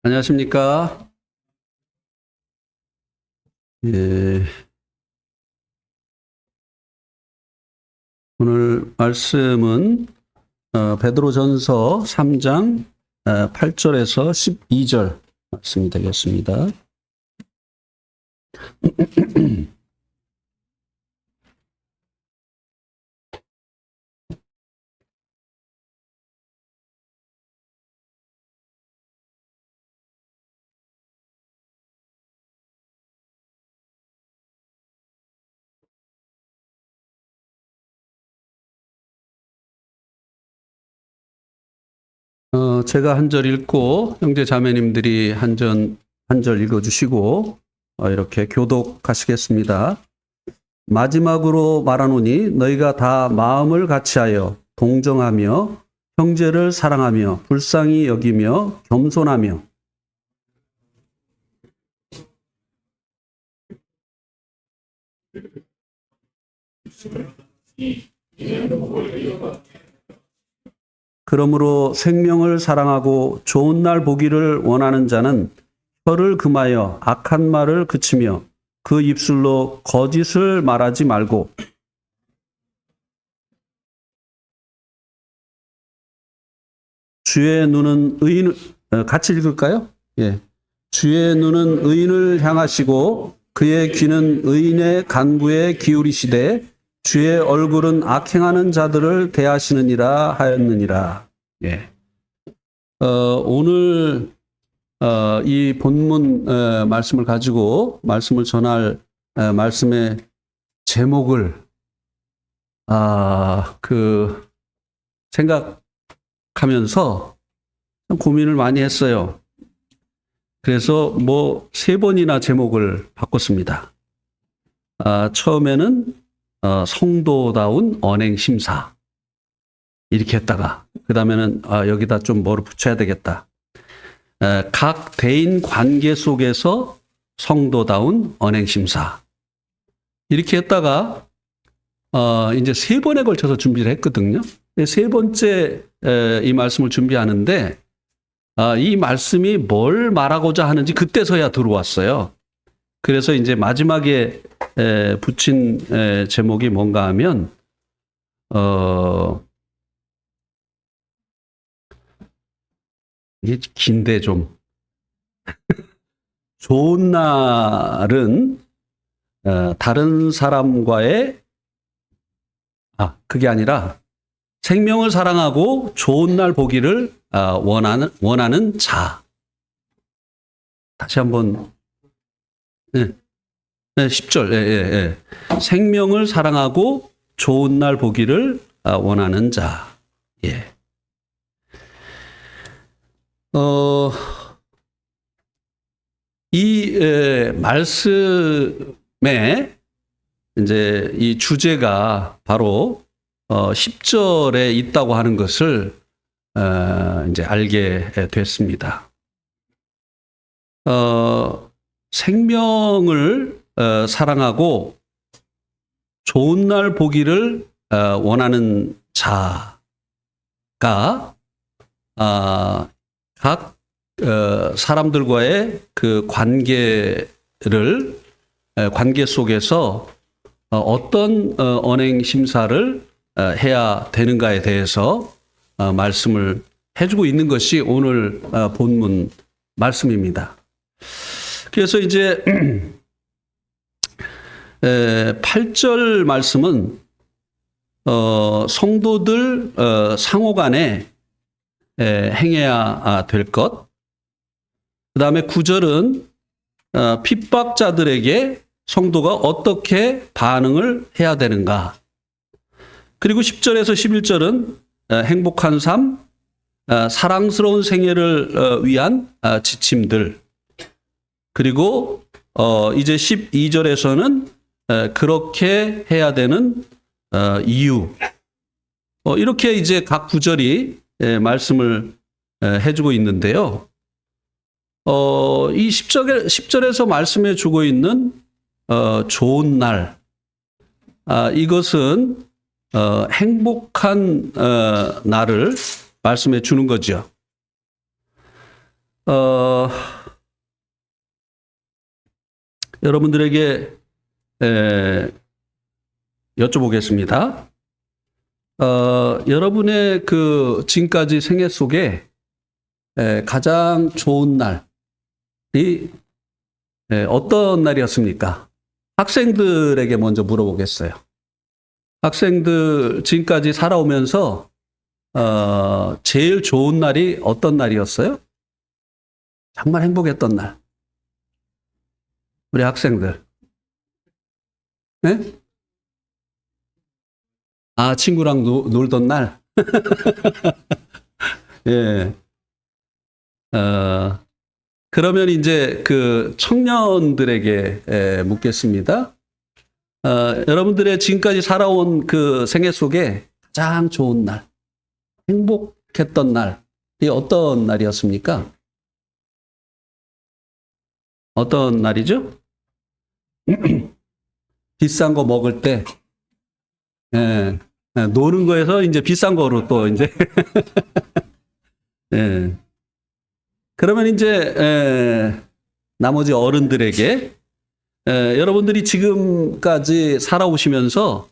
안녕하십니까? 예, 오늘 말씀은 베드로전서 3장 8절에서 12절 말씀이 되겠습니다. 제가 한 절 읽고 형제 자매님들이 한 절 읽어주시고 이렇게 교독하시겠습니다. 마지막으로 말하노니 너희가 다 마음을 같이하여 동정하며 형제를 사랑하며 불쌍히 여기며 겸손하며 그러므로 생명을 사랑하고 좋은 날 보기를 원하는 자는 혀를 금하여 악한 말을 그치며 그 입술로 거짓을 말하지 말고 주의 눈은 의인을 같이 읽을까요? 예. 주의 눈은 의인을 향하시고 그의 귀는 의인의 간구에 기울이시되 주의 얼굴은 악행하는 자들을 대하시느니라 하였느니라. 예. 오늘 이 본문 말씀을 가지고 말씀을 전할 말씀의 제목을 생각하면서 고민을 많이 했어요. 그래서 3번이나 제목을 바꿨습니다. 처음에는 성도다운 언행심사 이렇게 했다가 그 다음에는 여기다 좀 뭐를 붙여야 되겠다. 각 대인 관계 속에서 성도다운 언행심사 이렇게 했다가 이제 3번에 걸쳐서 준비를 했거든요. 3번째 이 말씀을 준비하는데 이 말씀이 뭘 말하고자 하는지 그때서야 들어왔어요. 그래서 이제 마지막에 붙인 제목이 뭔가 하면 이게 긴데 좀 좋은 날은 다른 사람과의 그게 아니라 생명을 사랑하고 좋은 날 보기를 원하는 자. 다시 한번 10절. 생명을 사랑하고 좋은 날 보기를 원하는 자. 예. 이 말씀에 이제 이 주제가 바로 10절에 있다고 하는 것을 이제 알게 됐습니다. 생명을 사랑하고 좋은 날 보기를 원하는 자가 각 사람들과의 그 관계 속에서 어떤 언행 심사를 해야 되는가에 대해서 말씀을 해주고 있는 것이 오늘 본문 말씀입니다. 그래서 이제 8절 말씀은 성도들 상호간에 행해야 될 것, 그 다음에 9절은 핍박자들에게 성도가 어떻게 반응을 해야 되는가, 그리고 10절에서 11절은 행복한 삶, 사랑스러운 생애를 위한 지침들, 그리고 이제 12절에서는 그렇게 해야 되는 이유, 이렇게 이제 각 구절이 말씀을 해주고 있는데요. 이 10절에서 말씀해 주고 있는 좋은 날, 이것은 행복한 날을 말씀해 주는 거죠. 어, 여러분들에게 여쭤보겠습니다. 여러분의 그 지금까지 생애 속에 가장 좋은 날이 어떤 날이었습니까? 학생들에게 먼저 물어보겠어요. 학생들 지금까지 살아오면서 제일 좋은 날이 어떤 날이었어요? 정말 행복했던 날. 우리 학생들. 네? 아, 친구랑 놀던 날? 예. 그러면 이제 그 청년들에게 묻겠습니다. 여러분들의 지금까지 살아온 그 생애 속에 가장 좋은 날, 행복했던 날이 어떤 날이었습니까? 어떤 날이죠? 비싼 거 먹을 때, 예, 노는 거에서 이제 비싼 거로 또 이제, 예. 그러면 이제, 나머지 어른들에게, 여러분들이 지금까지 살아오시면서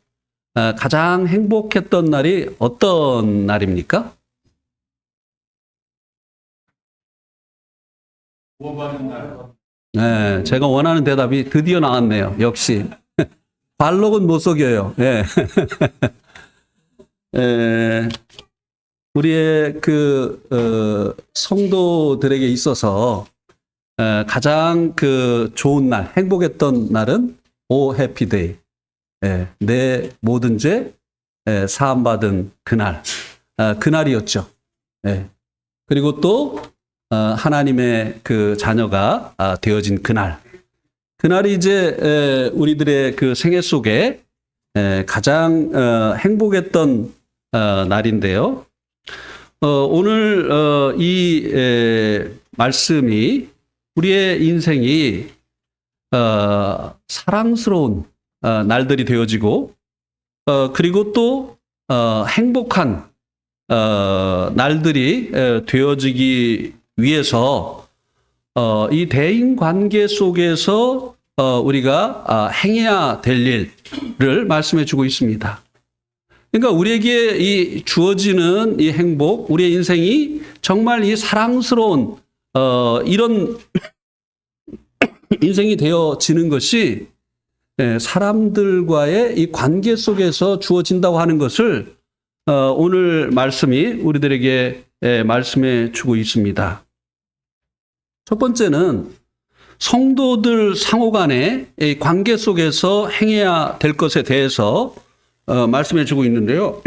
가장 행복했던 날이 어떤 날입니까? 네, 제가 원하는 대답이 드디어 나왔네요. 역시. 발록은 못 속여요. 예. 우리의 그, 성도들에게 있어서 가장 그 좋은 날, 행복했던 날은 오 해피데이. 내 모든 죄 사함받은 그날. 그날이었죠. 그리고 또 하나님의 그 자녀가 되어진 그날. 그날이 이제 우리들의 그 생애 속에 가장 행복했던 날인데요. 오늘 이 말씀이 우리의 인생이 사랑스러운 날들이 되어지고 그리고 또 행복한 날들이 되어지기 위해서 이 대인 관계 속에서 우리가 행해야 될 일을 말씀해 주고 있습니다. 그러니까 우리에게 이 주어지는 이 행복, 우리의 인생이 정말 이 사랑스러운 이런 인생이 되어지는 것이 사람들과의 이 관계 속에서 주어진다고 하는 것을 오늘 말씀이 우리들에게 말씀해 주고 있습니다. 첫 번째는 성도들 상호 간의 관계 속에서 행해야 될 것에 대해서 말씀해 주고 있는데요.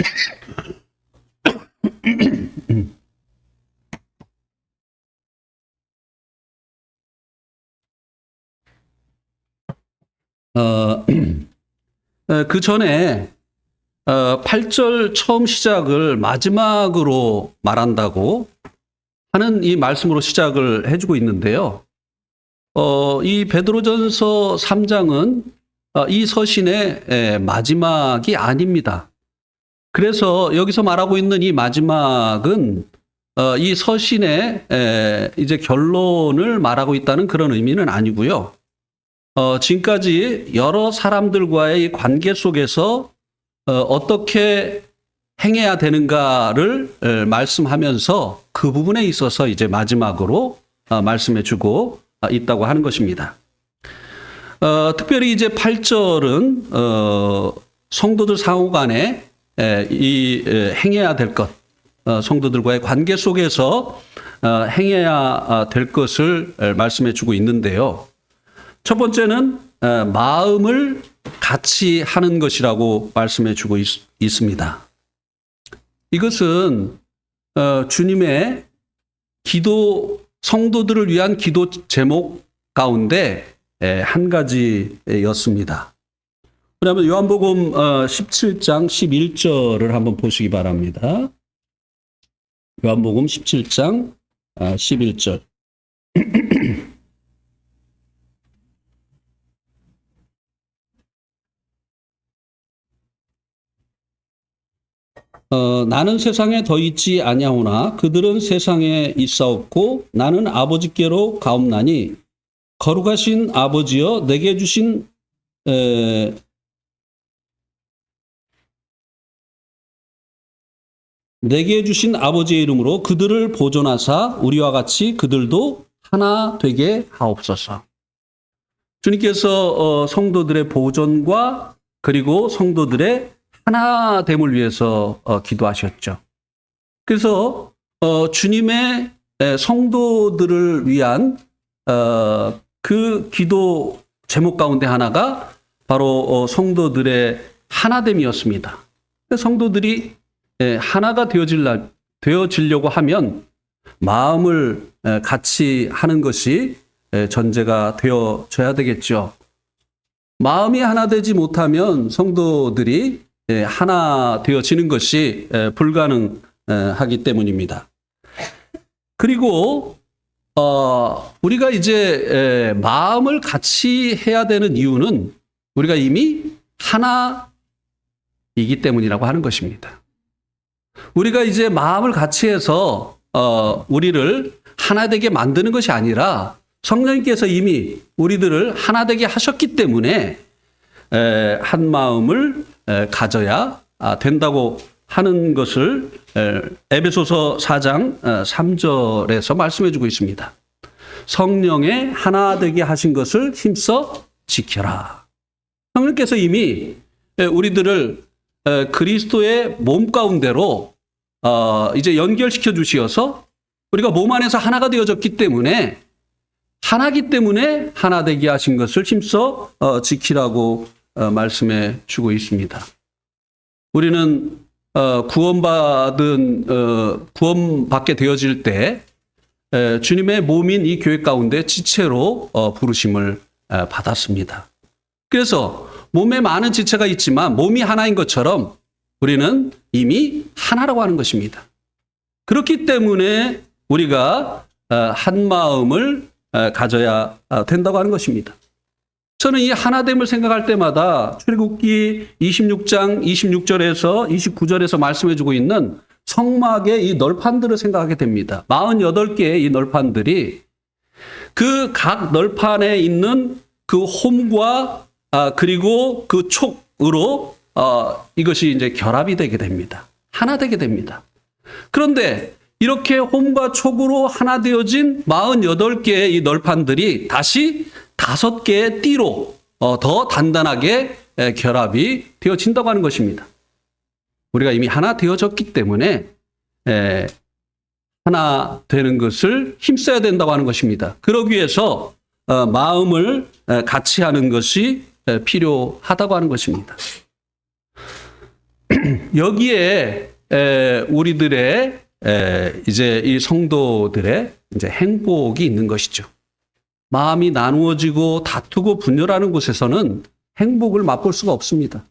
그 전에 8절 처음 시작을 마지막으로 말한다고 하는 이 말씀으로 시작을 해주고 있는데요. 이 베드로전서 3장은 이 서신의 마지막이 아닙니다. 그래서 여기서 말하고 있는 이 마지막은 이 서신의 이제 결론을 말하고 있다는 그런 의미는 아니고요. 지금까지 여러 사람들과의 관계 속에서 어떻게 행해야 되는가를 말씀하면서 그 부분에 있어서 이제 마지막으로 말씀해 주고 있다고 하는 것입니다. 특별히 이제 8절은 성도들 상호 간에 이 행해야 될 것, 성도들과의 관계 속에서 행해야 될 것을 말씀해 주고 있는데요. 첫 번째는 마음을 같이 하는 것이라고 말씀해 주고 있습니다. 이것은 주님의 기도, 성도들을 위한 기도 제목 가운데 한 가지였습니다. 그러면 요한복음 17장 11절을 한번 보시기 바랍니다. 요한복음 17장 11절. 나는 세상에 더 있지 아니하오나 그들은 세상에 있사옵고 나는 아버지께로 가옵나니 거룩하신 아버지여 내게 주신 아버지의 이름으로 그들을 보존하사 우리와 같이 그들도 하나 되게 하옵소서. 주님께서 성도들의 보존과 그리고 성도들의 하나됨을 위해서 기도하셨죠. 그래서 주님의 성도들을 위한 그 기도 제목 가운데 하나가 바로 성도들의 하나됨이었습니다. 성도들이 하나가 되어지려고 하면 마음을 같이 하는 것이 전제가 되어져야 되겠죠. 마음이 하나 되지 못하면 성도들이 하나 되어지는 것이 불가능하기 때문입니다. 그리고 우리가 이제 마음을 같이 해야 되는 이유는 우리가 이미 하나이기 때문이라고 하는 것입니다. 우리가 이제 마음을 같이 해서 우리를 하나 되게 만드는 것이 아니라 성령님께서 이미 우리들을 하나 되게 하셨기 때문에 한 마음을 가져야 된다고 하는 것을 에베소서 4장 3절에서 말씀해 주고 있습니다. 성령의 하나 되게 하신 것을 힘써 지켜라. 성령께서 이미 우리들을 그리스도의 몸 가운데로 이제 연결시켜 주시어서 우리가 몸 안에서 하나가 되어졌기 때문에 하나기 때문에 하나 되게 하신 것을 힘써 지키라고 말씀해 주고 있습니다. 우리는 구원받게 되어질 때 주님의 몸인 이 교회 가운데 지체로 부르심을 받았습니다. 그래서 몸에 많은 지체가 있지만 몸이 하나인 것처럼 우리는 이미 하나라고 하는 것입니다. 그렇기 때문에 우리가 한 마음을 가져야 된다고 하는 것입니다. 저는 이 하나됨을 생각할 때마다 출애굽기 26장 26절에서 29절에서 말씀해 주고 있는 성막의 이 널판들을 생각하게 됩니다. 48개의 이 널판들이 그 각 널판에 있는 그 홈과 그리고 그 촉으로 이것이 이제 결합이 되게 됩니다. 하나 되게 됩니다. 그런데 이렇게 홈과 촉으로 하나 되어진 48개의 이 널판들이 다시 5개의 띠로 더 단단하게 결합이 되어진다고 하는 것입니다. 우리가 이미 하나 되어졌기 때문에 하나 되는 것을 힘써야 된다고 하는 것입니다. 그러기 위해서 마음을 같이 하는 것이 필요하다고 하는 것입니다. 여기에 우리들의 이제 이 성도들의 이제 행복이 있는 것이죠. 마음이 나누어지고 다투고 분열하는 곳에서는 행복을 맛볼 수가 없습니다.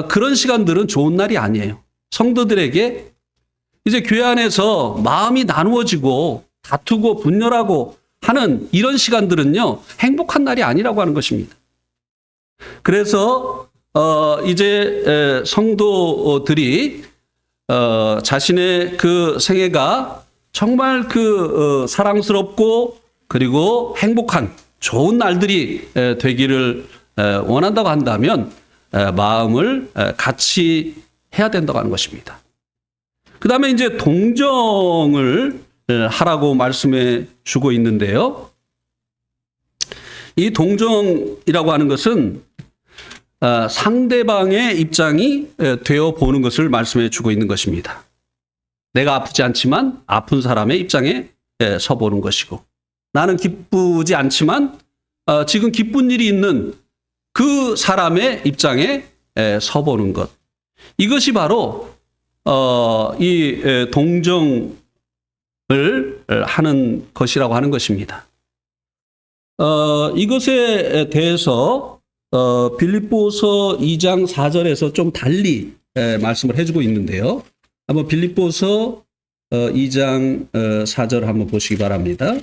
그런 시간들은 좋은 날이 아니에요. 성도들에게 이제 교회 안에서 마음이 나누어지고 다투고 분열하고 하는 이런 시간들은요, 행복한 날이 아니라고 하는 것입니다. 그래서 이제 성도들이 자신의 그 생애가 정말 그 사랑스럽고 그리고 행복한 좋은 날들이 되기를 원한다고 한다면 마음을 같이 해야 된다고 하는 것입니다. 그 다음에 이제 동정을 하라고 말씀해 주고 있는데요. 이 동정이라고 하는 것은 상대방의 입장이 되어 보는 것을 말씀해 주고 있는 것입니다. 내가 아프지 않지만 아픈 사람의 입장에 서 보는 것이고, 나는 기쁘지 않지만 지금 기쁜 일이 있는 그 사람의 입장에 서 보는 것. 이것이 바로 이 동정을 하는 것이라고 하는 것입니다. 이것에 대해서 빌립보서 2장 4절에서 좀 달리 말씀을 해주고 있는데요. 한번 빌립보서 2장 4절 한번 보시기 바랍니다.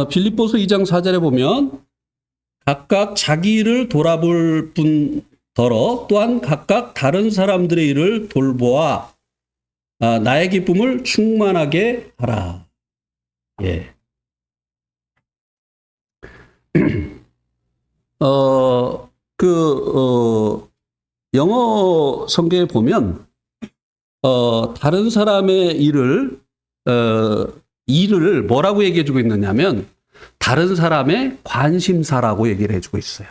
빌립보서 2장 4절에 보면 각각 자기 일을 돌아볼 뿐더러 또한 각각 다른 사람들의 일을 돌보아 나의 기쁨을 충만하게 하라. 예. 영어 성경에 보면 다른 사람의 일을 뭐라고 얘기해주고 있느냐면 다른 사람의 관심사라고 얘기를 해주고 있어요.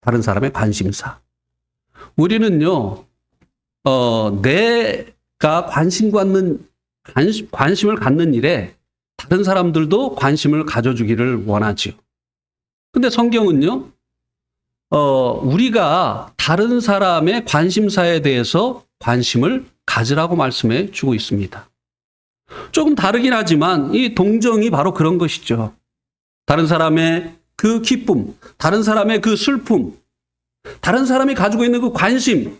다른 사람의 관심사. 우리는요, 내가 관심을 갖는 일에 다른 사람들도 관심을 가져주기를 원하지요. 근데 성경은요, 우리가 다른 사람의 관심사에 대해서 관심을 가지라고 말씀해 주고 있습니다. 조금 다르긴 하지만 이 동정이 바로 그런 것이죠. 다른 사람의 그 기쁨, 다른 사람의 그 슬픔, 다른 사람이 가지고 있는 그 관심,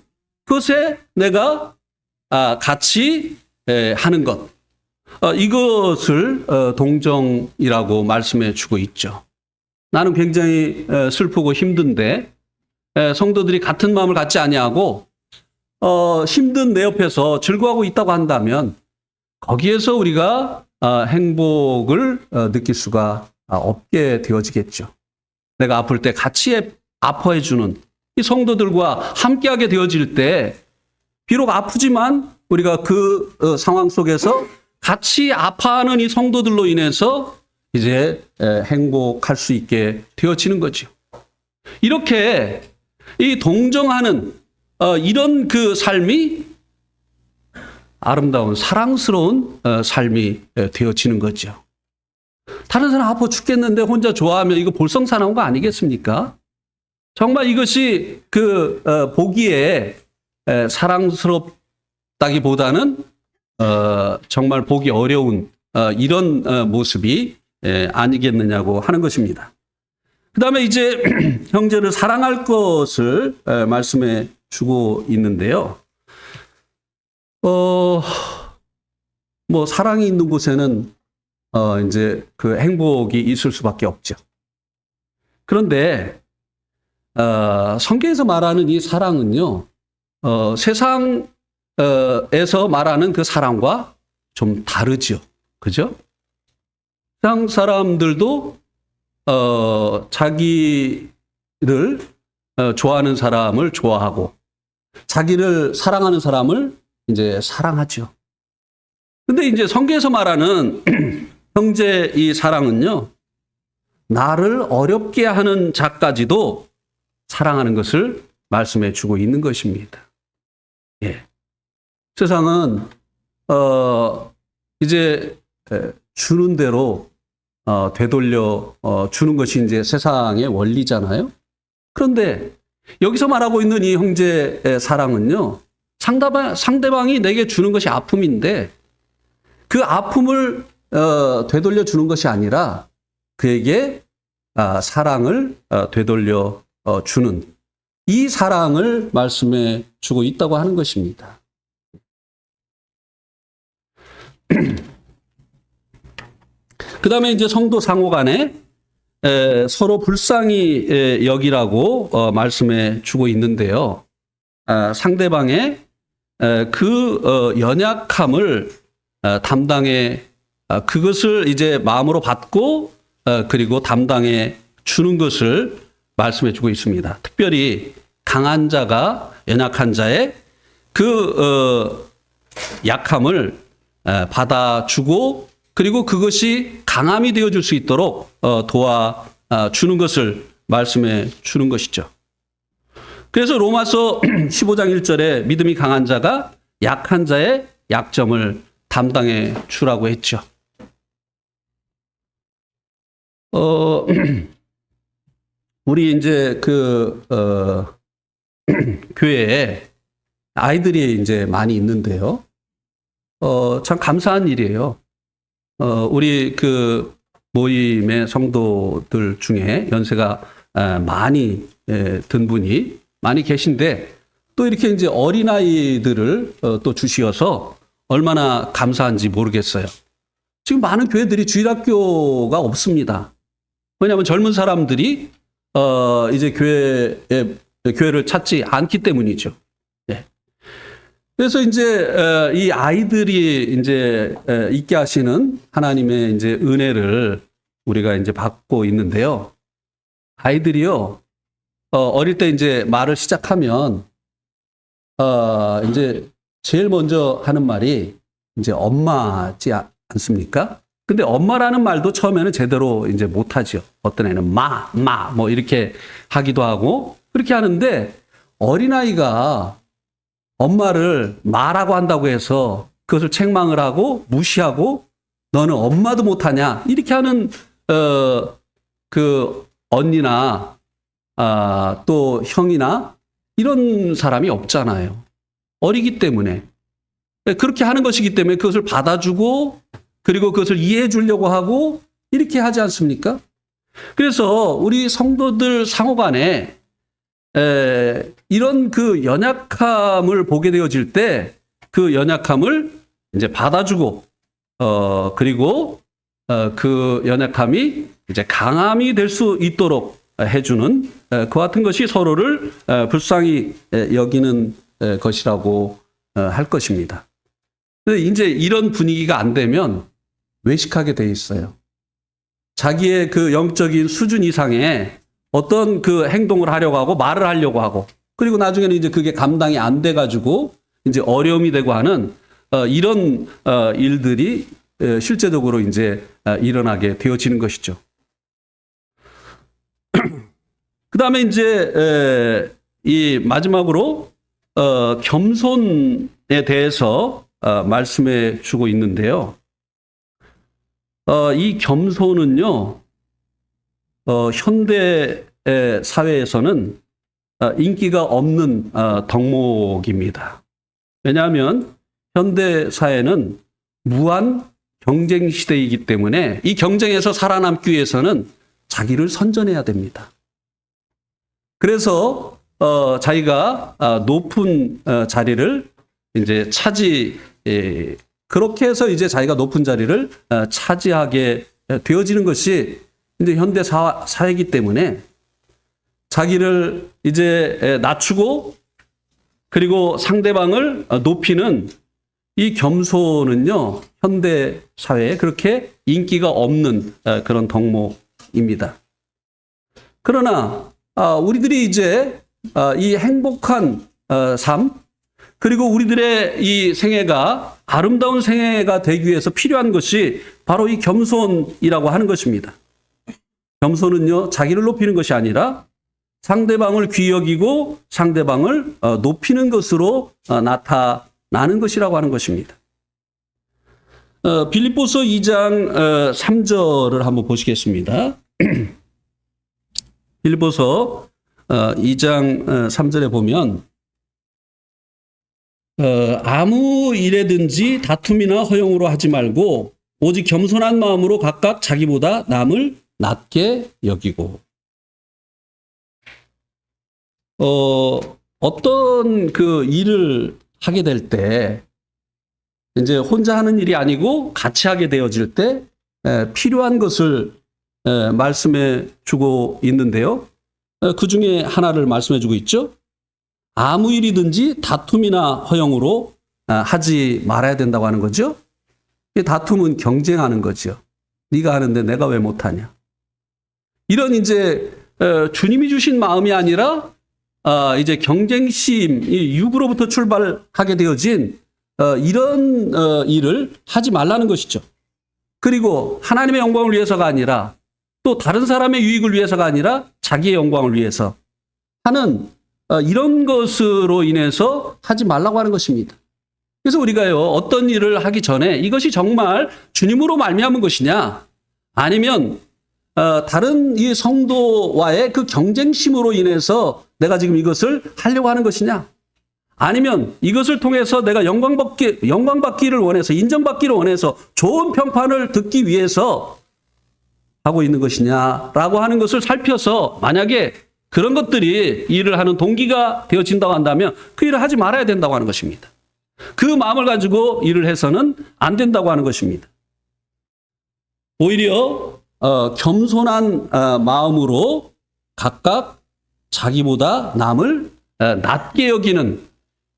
그것에 내가 같이 하는 것, 이것을 동정이라고 말씀해 주고 있죠. 나는 굉장히 슬프고 힘든데 성도들이 같은 마음을 갖지 아니하고 힘든 내 옆에서 즐거워하고 있다고 한다면 거기에서 우리가 행복을 느낄 수가 없게 되어지겠죠. 내가 아플 때 같이 아파해 주는 이 성도들과 함께하게 되어질 때 비록 아프지만 우리가 그 상황 속에서 같이 아파하는 이 성도들로 인해서 이제 행복할 수 있게 되어지는 거죠. 이렇게 이 동정하는 이런 그 삶이 아름다운 사랑스러운 삶이 되어지는 거죠. 다른 사람 아파 죽겠는데 혼자 좋아하면 이거 볼썽사나운 거 아니겠습니까? 정말 이것이 보기에 사랑스럽다기보다는 정말 보기 어려운 이런 모습이 아니겠느냐고 하는 것입니다. 그 다음에 이제 형제를 사랑할 것을 말씀해 주고 있는데요. 사랑이 있는 곳에는 이제 그 행복이 있을 수밖에 없죠. 그런데 성경에서 말하는 이 사랑은요, 세상에서 말하는 그 사랑과 좀 다르죠. 그죠? 세상 사람들도 자기를 좋아하는 사람을 좋아하고 자기를 사랑하는 사람을 이제 사랑하죠. 근데 이제 성경에서 말하는 형제 이 사랑은요, 나를 어렵게 하는 자까지도 사랑하는 것을 말씀해 주고 있는 것입니다. 예. 세상은 이제 주는 대로 되돌려 주는 것이 이제 세상의 원리잖아요. 그런데 여기서 말하고 있는 이 형제의 사랑은요, 상대방이 내게 주는 것이 아픔인데 그 아픔을 되돌려 주는 것이 아니라 그에게 사랑을 되돌려 주는 이 사랑을 말씀해 주고 있다고 하는 것입니다. 그 다음에 이제 성도 상호 간에 서로 불쌍히 여기라고 말씀해 주고 있는데요. 상대방의 그 연약함을 담당해 그것을 이제 마음으로 받고 그리고 담당해 주는 것을 말씀해 주고 있습니다. 특별히 강한 자가 연약한 자의 그 약함을 받아주고 그리고 그것이 강함이 되어줄 수 있도록 도와주는 것을 말씀해 주는 것이죠. 그래서 로마서 15장 1절에 믿음이 강한 자가 약한 자의 약점을 담당해 주라고 했죠. 우리 이제 교회에 아이들이 이제 많이 있는데요. 참 감사한 일이에요. 우리 그 모임의 성도들 중에 연세가 많이 든 분이 많이 계신데 또 이렇게 이제 어린아이들을 또 주시어서 얼마나 감사한지 모르겠어요. 지금 많은 교회들이 주일학교가 없습니다. 왜냐하면 젊은 사람들이 이제 교회를 찾지 않기 때문이죠. 예. 그래서 이제 이 아이들이 이제 있게 하시는 하나님의 이제 은혜를 우리가 이제 받고 있는데요. 아이들이요, 어릴 때 이제 말을 시작하면 이제 제일 먼저 하는 말이 이제 엄마지 않습니까? 근데 엄마라는 말도 처음에는 제대로 이제 못하죠. 어떤 애는 뭐 이렇게 하기도 하고 그렇게 하는데, 어린아이가 엄마를 마라고 한다고 해서 그것을 책망을 하고 무시하고 너는 엄마도 못하냐 이렇게 하는 그 언니나 또 형이나 이런 사람이 없잖아요. 어리기 때문에. 그렇게 하는 것이기 때문에 그것을 받아주고 그리고 그것을 이해해 주려고 하고 이렇게 하지 않습니까? 그래서 우리 성도들 상호간에 이런 그 연약함을 보게 되어질 때 그 연약함을 이제 받아주고 그리고 그 연약함이 이제 강함이 될 수 있도록 해주는 그 같은 것이 서로를 불쌍히 여기는 것이라고 할 것입니다. 근데 이제 이런 분위기가 안 되면 외식하게 돼 있어요. 자기의 그 영적인 수준 이상의 어떤 그 행동을 하려고 하고 말을 하려고 하고 그리고 나중에는 이제 그게 감당이 안 돼 가지고 이제 어려움이 되고 하는 이런 일들이 실제적으로 이제 일어나게 되어지는 것이죠. 그 다음에 이제 이 마지막으로 겸손에 대해서 말씀해 주고 있는데요. 이 겸손은요, 현대 사회에서는 인기가 없는 덕목입니다. 왜냐하면 현대 사회는 무한 경쟁 시대이기 때문에 이 경쟁에서 살아남기 위해서는 자기를 선전해야 됩니다. 그래서 자기가 높은 자리를 이제 그렇게 해서 이제 자기가 높은 자리를 차지하게 되어지는 것이 이제 현대 사회이기 때문에 자기를 이제 낮추고 그리고 상대방을 높이는 이 겸손은요, 현대 사회에 그렇게 인기가 없는 그런 덕목입니다. 그러나 우리들이 이제 이 행복한 삶, 그리고 우리들의 이 생애가 아름다운 생애가 되기 위해서 필요한 것이 바로 이 겸손이라고 하는 것입니다. 겸손은요, 자기를 높이는 것이 아니라 상대방을 귀히 여기고 상대방을 높이는 것으로 나타나는 것이라고 하는 것입니다. 빌립보서 2장 3절을 한번 보시겠습니다. 빌립보서 2장 3절에 보면 아무 일에든지 다툼이나 허용으로 하지 말고 오직 겸손한 마음으로 각각 자기보다 남을 낮게 여기고. 어떤 그 일을 하게 될 때 이제 혼자 하는 일이 아니고 같이 하게 되어질 때 필요한 것을 말씀해 주고 있는데요. 그 중에 하나를 말씀해 주고 있죠. 아무 일이든지 다툼이나 허용으로 하지 말아야 된다고 하는 거죠. 다툼은 경쟁하는 거죠. 네가 하는데 내가 왜 못하냐. 이런 이제 주님이 주신 마음이 아니라 이제 경쟁심, 육으로부터 출발하게 되어진 이런 일을 하지 말라는 것이죠. 그리고 하나님의 영광을 위해서가 아니라 또 다른 사람의 유익을 위해서가 아니라 자기의 영광을 위해서 하는 이런 것으로 인해서 하지 말라고 하는 것입니다. 그래서 우리가요, 어떤 일을 하기 전에 이것이 정말 주님으로 말미암은 것이냐, 아니면 다른 이 성도와의 그 경쟁심으로 인해서 내가 지금 이것을 하려고 하는 것이냐, 아니면 이것을 통해서 내가 영광받기를 원해서, 인정받기를 원해서 좋은 평판을 듣기 위해서 하고 있는 것이냐라고 하는 것을 살펴서 만약에 그런 것들이 일을 하는 동기가 되어진다고 한다면 그 일을 하지 말아야 된다고 하는 것입니다. 그 마음을 가지고 일을 해서는 안 된다고 하는 것입니다. 오히려 겸손한 마음으로 각각 자기보다 남을 낮게 여기는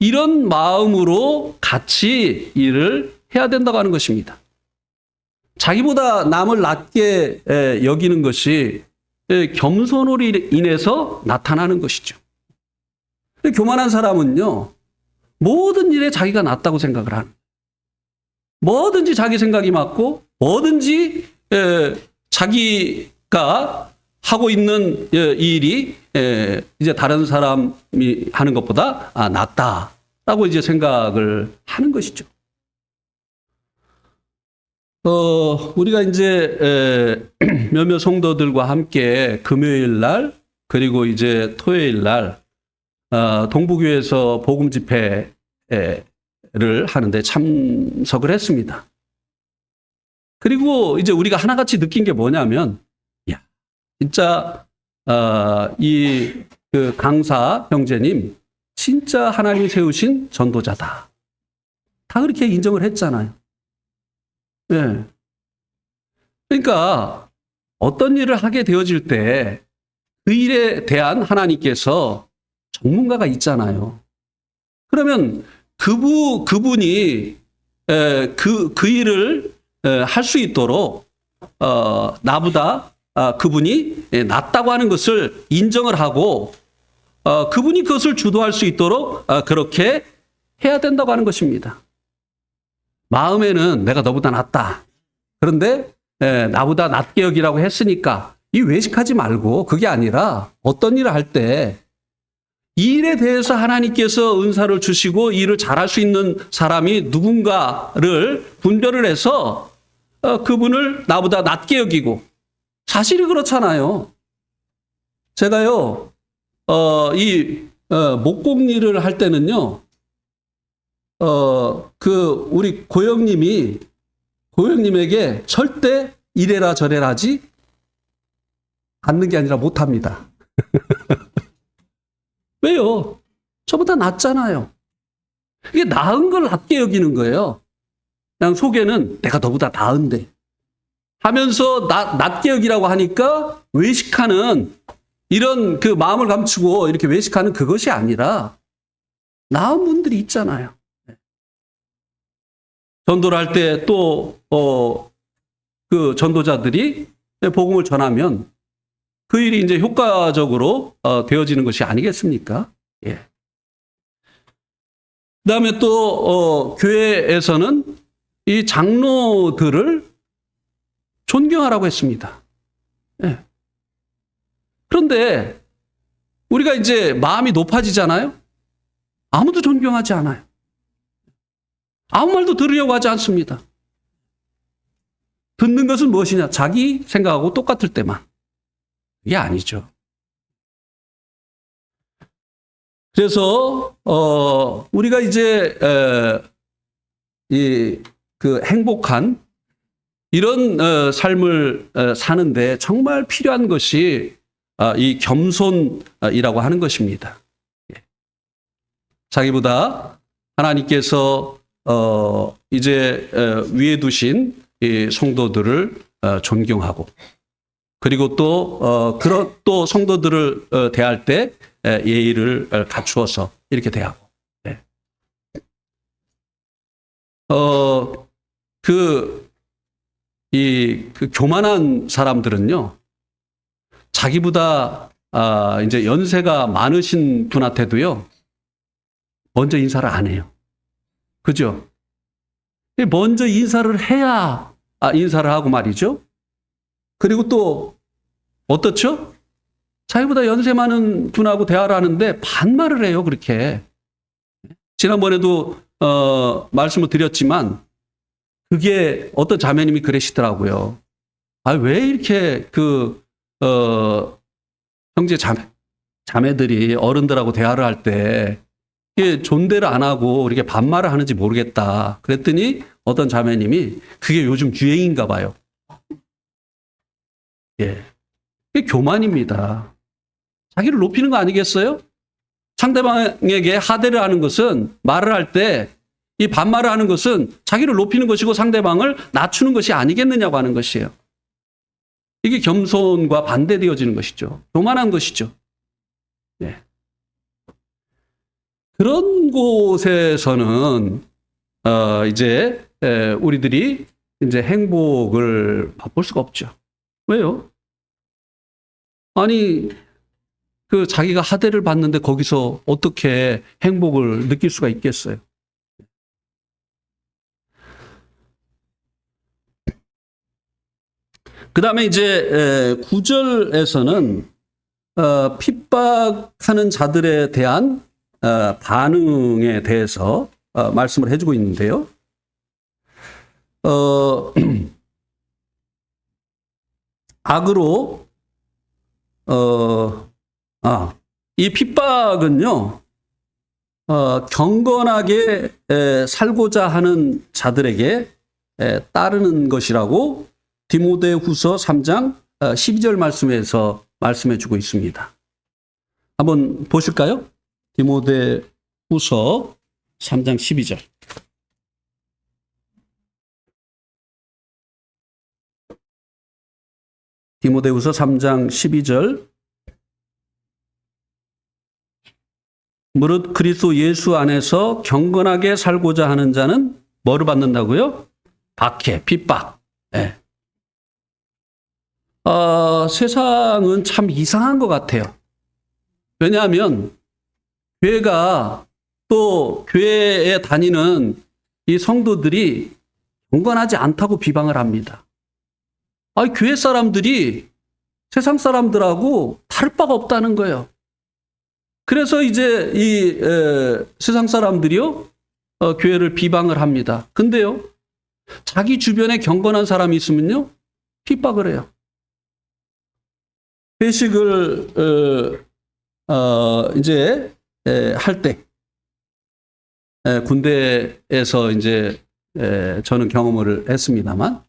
이런 마음으로 같이 일을 해야 된다고 하는 것입니다. 자기보다 남을 낮게 여기는 것이 겸손으로 인해서 나타나는 것이죠. 교만한 사람은요, 모든 일에 자기가 낫다고 생각을 하는, 뭐든지 자기 생각이 맞고 뭐든지 자기가 하고 있는 이 일이 이제 다른 사람이 하는 것보다 낫다라고 이제 생각을 하는 것이죠. 우리가 이제 몇몇 성도들과 함께 금요일 날 그리고 이제 토요일 날 동부교회에서 복음 집회를 하는데 참석을 했습니다. 그리고 이제 우리가 하나같이 느낀 게 뭐냐면, 야, 진짜 그 강사 형제님 진짜 하나님이 세우신 전도자다. 다 그렇게 인정을 했잖아요. 네. 그러니까 어떤 일을 하게 되어질 때 그 일에 대한 하나님께서 전문가가 있잖아요. 그러면 그분이 그 일을 할 수 있도록 나보다 그분이 낫다고 하는 것을 인정을 하고 그분이 그것을 주도할 수 있도록 그렇게 해야 된다고 하는 것입니다. 마음에는 내가 너보다 낫다. 그런데 나보다 낫게 여기라고 했으니까 이 외식하지 말고, 그게 아니라 어떤 일을 할 때 이 일에 대해서 하나님께서 은사를 주시고 일을 잘할 수 있는 사람이 누군가를 분별을 해서 그분을 나보다 낫게 여기고, 사실이 그렇잖아요. 제가요 목공 일을 할 때는요 우리 고영님에게 절대 이래라 저래라 하지 않는 게 아니라 못합니다. 왜요? 저보다 낫잖아요. 이게 나은 걸 낫게 여기는 거예요. 그냥 속에는 내가 너보다 나은데 하면서 낫게 여기라고 하니까 외식하는 이런 그 마음을 감추고 이렇게 외식하는 그것이 아니라 나은 분들이 있잖아요. 전도를 할 때 또 그 전도자들이 복음을 전하면 그 일이 이제 효과적으로 되어지는 것이 아니겠습니까? 예. 그다음에 또 교회에서는 이 장로들을 존경하라고 했습니다. 예. 그런데 우리가 이제 마음이 높아지잖아요. 아무도 존경하지 않아요. 아무 말도 들으려고 하지 않습니다. 듣는 것은 무엇이냐? 자기 생각하고 똑같을 때만. 이게 아니죠. 그래서 우리가 이제 그 행복한 이런 삶을 사는데 정말 필요한 것이 이 겸손이라고 하는 것입니다. 자기보다 하나님께서 이제 위에 두신 이 성도들을 존경하고, 그리고 또 성도들을 대할 때 예의를 갖추어서 이렇게 대하고. 그 교만한 사람들은요, 자기보다 이제 연세가 많으신 분한테도요, 먼저 인사를 안 해요. 그죠? 먼저 인사를 해야 인사를 하고 말이죠. 그리고 또 어떻죠? 자기보다 연세 많은 분하고 대화를 하는데 반말을 해요, 그렇게. 지난번에도 말씀을 드렸지만 그게 어떤 자매님이 그러시더라고요. 왜 이렇게 형제 자매들이 어른들하고 대화를 할 때 존대를 안 하고 이렇게 반말을 하는지 모르겠다. 그랬더니 어떤 자매님이 그게 요즘 유행인가 봐요. 예. 그게 교만입니다. 자기를 높이는 거 아니겠어요? 상대방에게 하대를 하는 것은, 말을 할 때 이 반말을 하는 것은 자기를 높이는 것이고 상대방을 낮추는 것이 아니겠느냐고 하는 것이에요. 이게 겸손과 반대되어지는 것이죠. 교만한 것이죠. 예. 그런 곳에서는 이제 우리들이 이제 행복을 맛볼 수가 없죠. 왜요? 아니 그 자기가 하대를 받는데 거기서 어떻게 행복을 느낄 수가 있겠어요? 그 다음에 이제 9절에서는 핍박하는 자들에 대한 반응에 대해서 말씀을 해주고 있는데요. 악으로 이 핍박은요 경건하게 살고자 하는 자들에게 따르는 것이라고 디모데후서 3장 12절 말씀에서 말씀해 주고 있습니다. 한번 보실까요? 디모데후서 3장 12절. 디모데후서 3장 12절. 무릇 그리스도 예수 안에서 경건하게 살고자 하는 자는 뭐를 받는다고요? 박해, 핍박. 네. 세상은 참 이상한 것 같아요. 왜냐하면 교회가 또 교회에 다니는 이 성도들이 경건하지 않다고 비방을 합니다. 교회 사람들이 세상 사람들하고 다를 바가 없다는 거예요. 그래서 이제 이 세상 사람들이요 교회를 비방을 합니다. 근데요 자기 주변에 경건한 사람이 있으면요 핍박을 해요. 회식을 이제 할 때 군대에서 이제 저는 경험을 했습니다만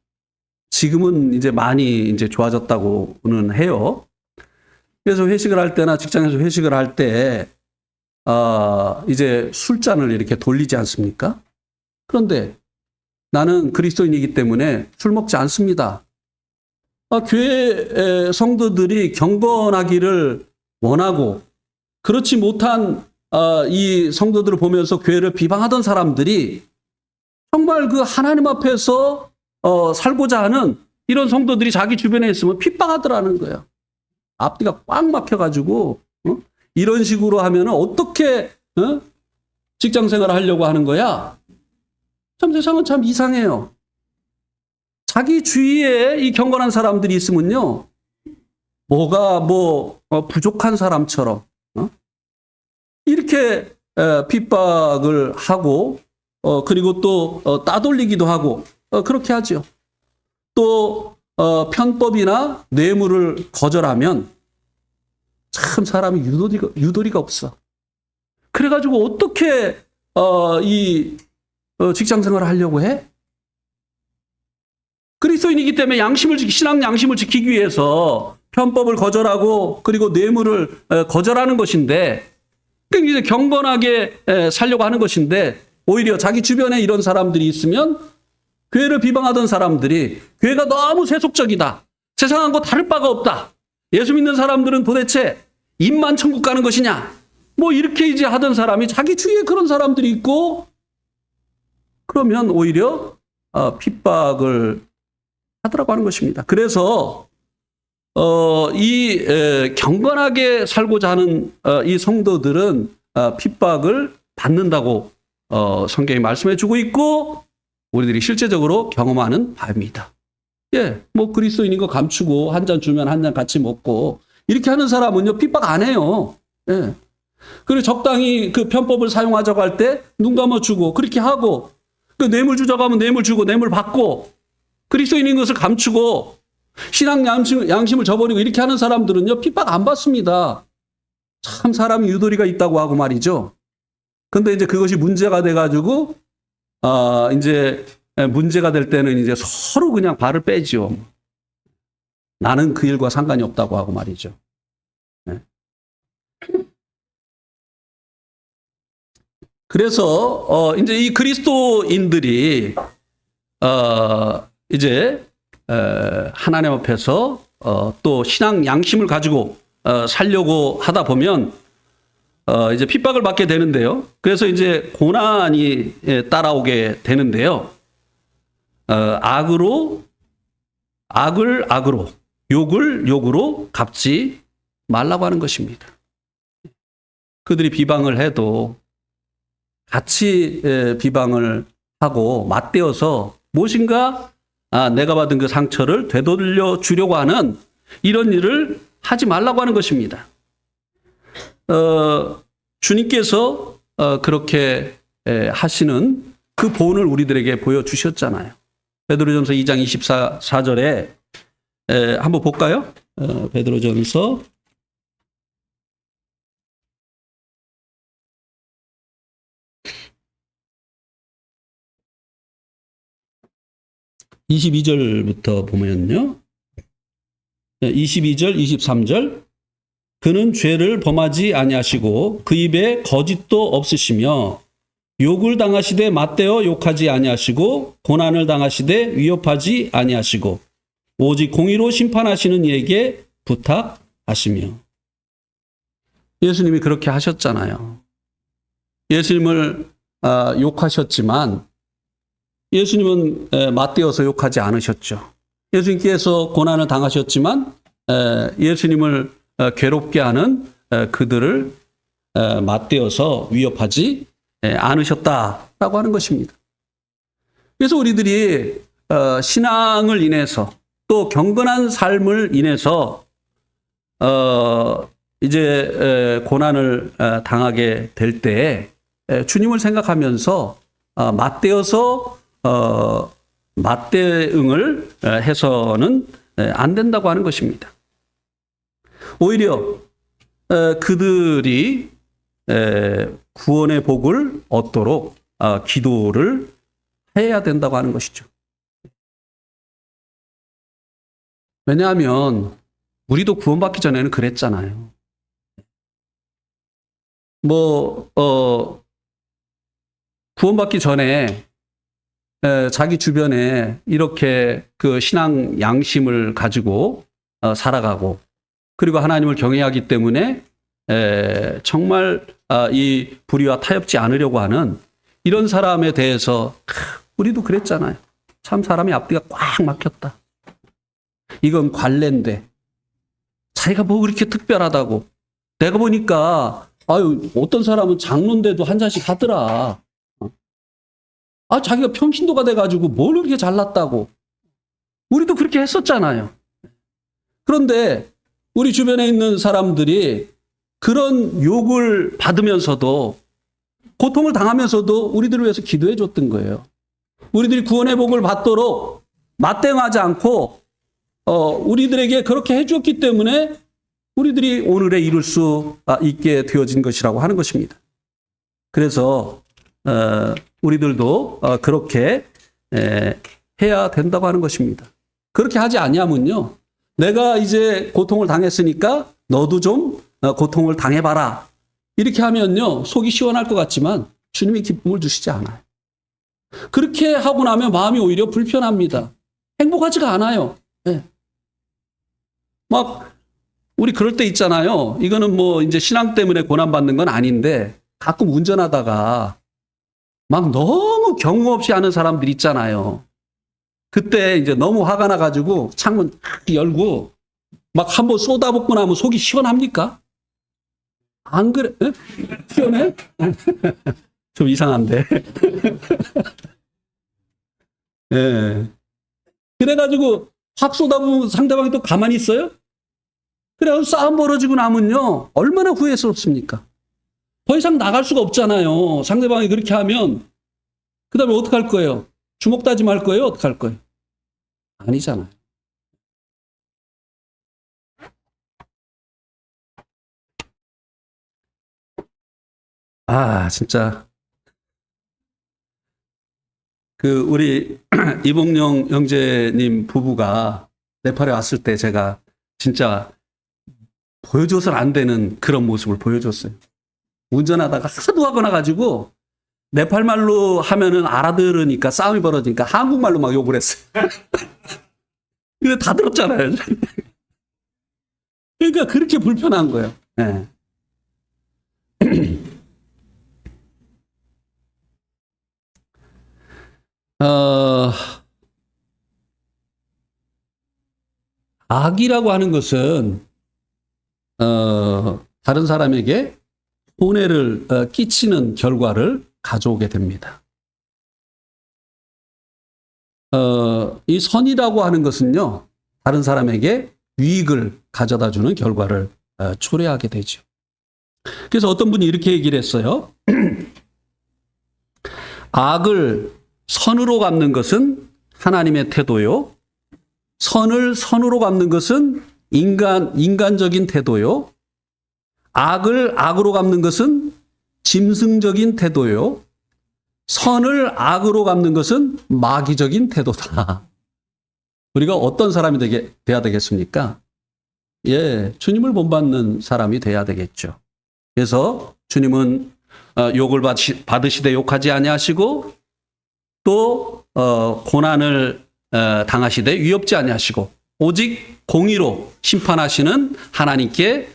지금은 이제 많이 이제 좋아졌다고는 해요. 그래서 회식을 할 때나 직장에서 회식을 할 때 이제 술잔을 이렇게 돌리지 않습니까? 그런데 나는 그리스도인이기 때문에 술 먹지 않습니다. 교회 성도들이 경건하기를 원하고 그렇지 못한 이 성도들을 보면서 교회를 비방하던 사람들이 정말 그 하나님 앞에서 살고자 하는 이런 성도들이 자기 주변에 있으면 핍박하더라는 거예요. 앞뒤가 꽉 막혀가지고 이런 식으로 하면 어떻게 직장 생활을 하려고 하는 거야? 참 세상은 참 이상해요. 자기 주위에 이 경건한 사람들이 있으면요, 뭐가 부족한 사람처럼 이렇게 핍박을 하고 그리고 또 따돌리기도 하고 그렇게 하죠. 또 편법이나 뇌물을 거절하면 참 사람이 유도리가 없어. 그래가지고 어떻게 이 직장 생활을 하려고 해? 그리스도인이기 때문에 신앙 양심을 지키기 위해서 편법을 거절하고 그리고 뇌물을 거절하는 것인데, 이제 경건하게 살려고 하는 것인데, 오히려 자기 주변에 이런 사람들이 있으면 교회를 비방하던 사람들이 교회가 너무 세속적이다, 세상하고 다를 바가 없다, 예수 믿는 사람들은 도대체 입만 천국 가는 것이냐, 이렇게 이제 하던 사람이 자기 주위에 그런 사람들이 있고, 그러면 오히려 핍박을 하더라고 하는 것입니다. 그래서 이 경건하게 살고자 하는 이 성도들은 핍박을 받는다고 성경이 말씀해 주고 있고 우리들이 실제적으로 경험하는 바입니다. 예, 그리스도인인 거 감추고 한 잔 주면 한 잔 같이 먹고 이렇게 하는 사람은요 핍박 안 해요. 예. 그리고 적당히 그 편법을 사용하자고 할 때 눈 감아주고 그렇게 하고, 그 뇌물 주자고 하면 뇌물 주고 뇌물 받고, 그리스도인인 것을 감추고 신앙 양심을 저버리고 이렇게 하는 사람들은요 핍박 안 받습니다. 참 사람이 유도리가 있다고 하고 말이죠. 근데 이제 그것이 문제가 돼가지고 이제 문제가 될 때는 이제 서로 그냥 발을 빼죠. 나는 그 일과 상관이 없다고 하고 말이죠. 네. 그래서 이제 이 그리스도인들이 이제 하나님 앞에서 또 신앙 양심을 가지고 살려고 하다 보면 이제 핍박을 받게 되는데요. 그래서 이제 고난이 따라오게 되는데요. 악을 악으로, 욕을 욕으로 갚지 말라고 하는 것입니다. 그들이 비방을 해도 같이 비방을 하고 맞대어서 무엇인가 내가 받은 그 상처를 되돌려 주려고 하는 이런 일을 하지 말라고 하는 것입니다. 주님께서 그렇게 하시는 그 본을 우리들에게 보여주셨잖아요. 베드로전서 2장 24절에 한번 볼까요? 베드로전서 22절부터 보면요. 22절, 23절. 그는 죄를 범하지 아니하시고 그 입에 거짓도 없으시며 욕을 당하시되 맞대어 욕하지 아니하시고 고난을 당하시되 위협하지 아니하시고 오직 공의로 심판하시는 이에게 부탁하시며. 예수님이 그렇게 하셨잖아요. 예수님을 욕하셨지만 예수님은 맞대어서 욕하지 않으셨죠. 예수님께서 고난을 당하셨지만 예수님을 괴롭게 하는 그들을 맞대어서 위협하지 않으셨다라고 하는 것입니다. 그래서 우리들이 신앙을 인해서 또 경건한 삶을 인해서 이제 고난을 당하게 될 때 주님을 생각하면서 맞대어서 맞대응을 해서는 안 된다고 하는 것입니다. 오히려 그들이 구원의 복을 얻도록 기도를 해야 된다고 하는 것이죠. 왜냐하면 우리도 구원받기 전에는 그랬잖아요. 구원받기 전에 자기 주변에 이렇게 그 신앙 양심을 가지고 살아가고 그리고 하나님을 경외하기 때문에 정말 이 불의와 타협지 않으려고 하는 이런 사람에 대해서 우리도 그랬잖아요. 참 사람의 앞뒤가 꽉 막혔다. 이건 관례인데 자기가 뭐 그렇게 특별하다고. 내가 보니까 어떤 사람은 장로인데도 한 잔씩 하더라. 자기가 평신도가 돼가지고 뭘 그렇게 잘났다고. 우리도 그렇게 했었잖아요. 그런데 우리 주변에 있는 사람들이 그런 욕을 받으면서도 고통을 당하면서도 우리들을 위해서 기도해 줬던 거예요. 우리들이 구원의 복을 받도록 맞대응하지 않고 우리들에게 그렇게 해주었기 때문에 우리들이 오늘에 이룰 수 있게 되어진 것이라고 하는 것입니다. 그래서 우리들도 그렇게 해야 된다고 하는 것입니다. 그렇게 하지 아니하면요, 내가 이제 고통을 당했으니까 너도 좀 고통을 당해봐라. 이렇게 하면요, 속이 시원할 것 같지만 주님이 기쁨을 주시지 않아요. 그렇게 하고 나면 마음이 오히려 불편합니다. 행복하지가 않아요. 네. 우리 그럴 때 있잖아요. 이거는 이제 신앙 때문에 고난받는 건 아닌데 가끔 운전하다가 너무 경우 없이 하는 사람들 있잖아요. 그때 이제 너무 화가 나가지고 창문 딱 열고 한번 쏟아붓고 나면 속이 시원합니까? 안 그래? 에? 시원해? 좀 이상한데. 예. 그래가지고 확 쏟아부으면 상대방이 또 가만히 있어요? 그래서 싸움 벌어지고 나면요, 얼마나 후회스럽습니까? 더 이상 나갈 수가 없잖아요. 상대방이 그렇게 하면. 그 다음에 어떡할 거예요? 주먹 다짐할 거예요? 어떡할 거예요? 아니잖아요. 진짜. 우리 이봉영 형제님 부부가 네팔에 왔을 때 제가 진짜 보여줘서는 안 되는 그런 모습을 보여줬어요. 운전하다가 하도 화가 나가지고 네팔 말로 하면은 알아들으니까 싸움이 벌어지니까 한국말로 막 욕을 했어요. 근데 다 들었잖아요. 그러니까 그렇게 불편한 거예요. 예. 어, 악이라고 하는 것은 다른 사람에게 손해를 끼치는 결과를 가져오게 됩니다. 이 선이라고 하는 것은요, 다른 사람에게 유익을 가져다 주는 결과를 초래하게 되죠. 그래서 어떤 분이 이렇게 얘기를 했어요. 악을 선으로 갚는 것은 하나님의 태도요. 선을 선으로 갚는 것은 인간적인 태도요. 악을 악으로 갚는 것은 짐승적인 태도요. 선을 악으로 갚는 것은 마귀적인 태도다. 우리가 어떤 사람이 돼야 되겠습니까? 예, 주님을 본받는 사람이 돼야 되겠죠. 그래서 주님은 욕을 받으시되 욕하지 아니하시고 또 고난을 당하시되 위협지 아니하시고 오직 공의로 심판하시는 하나님께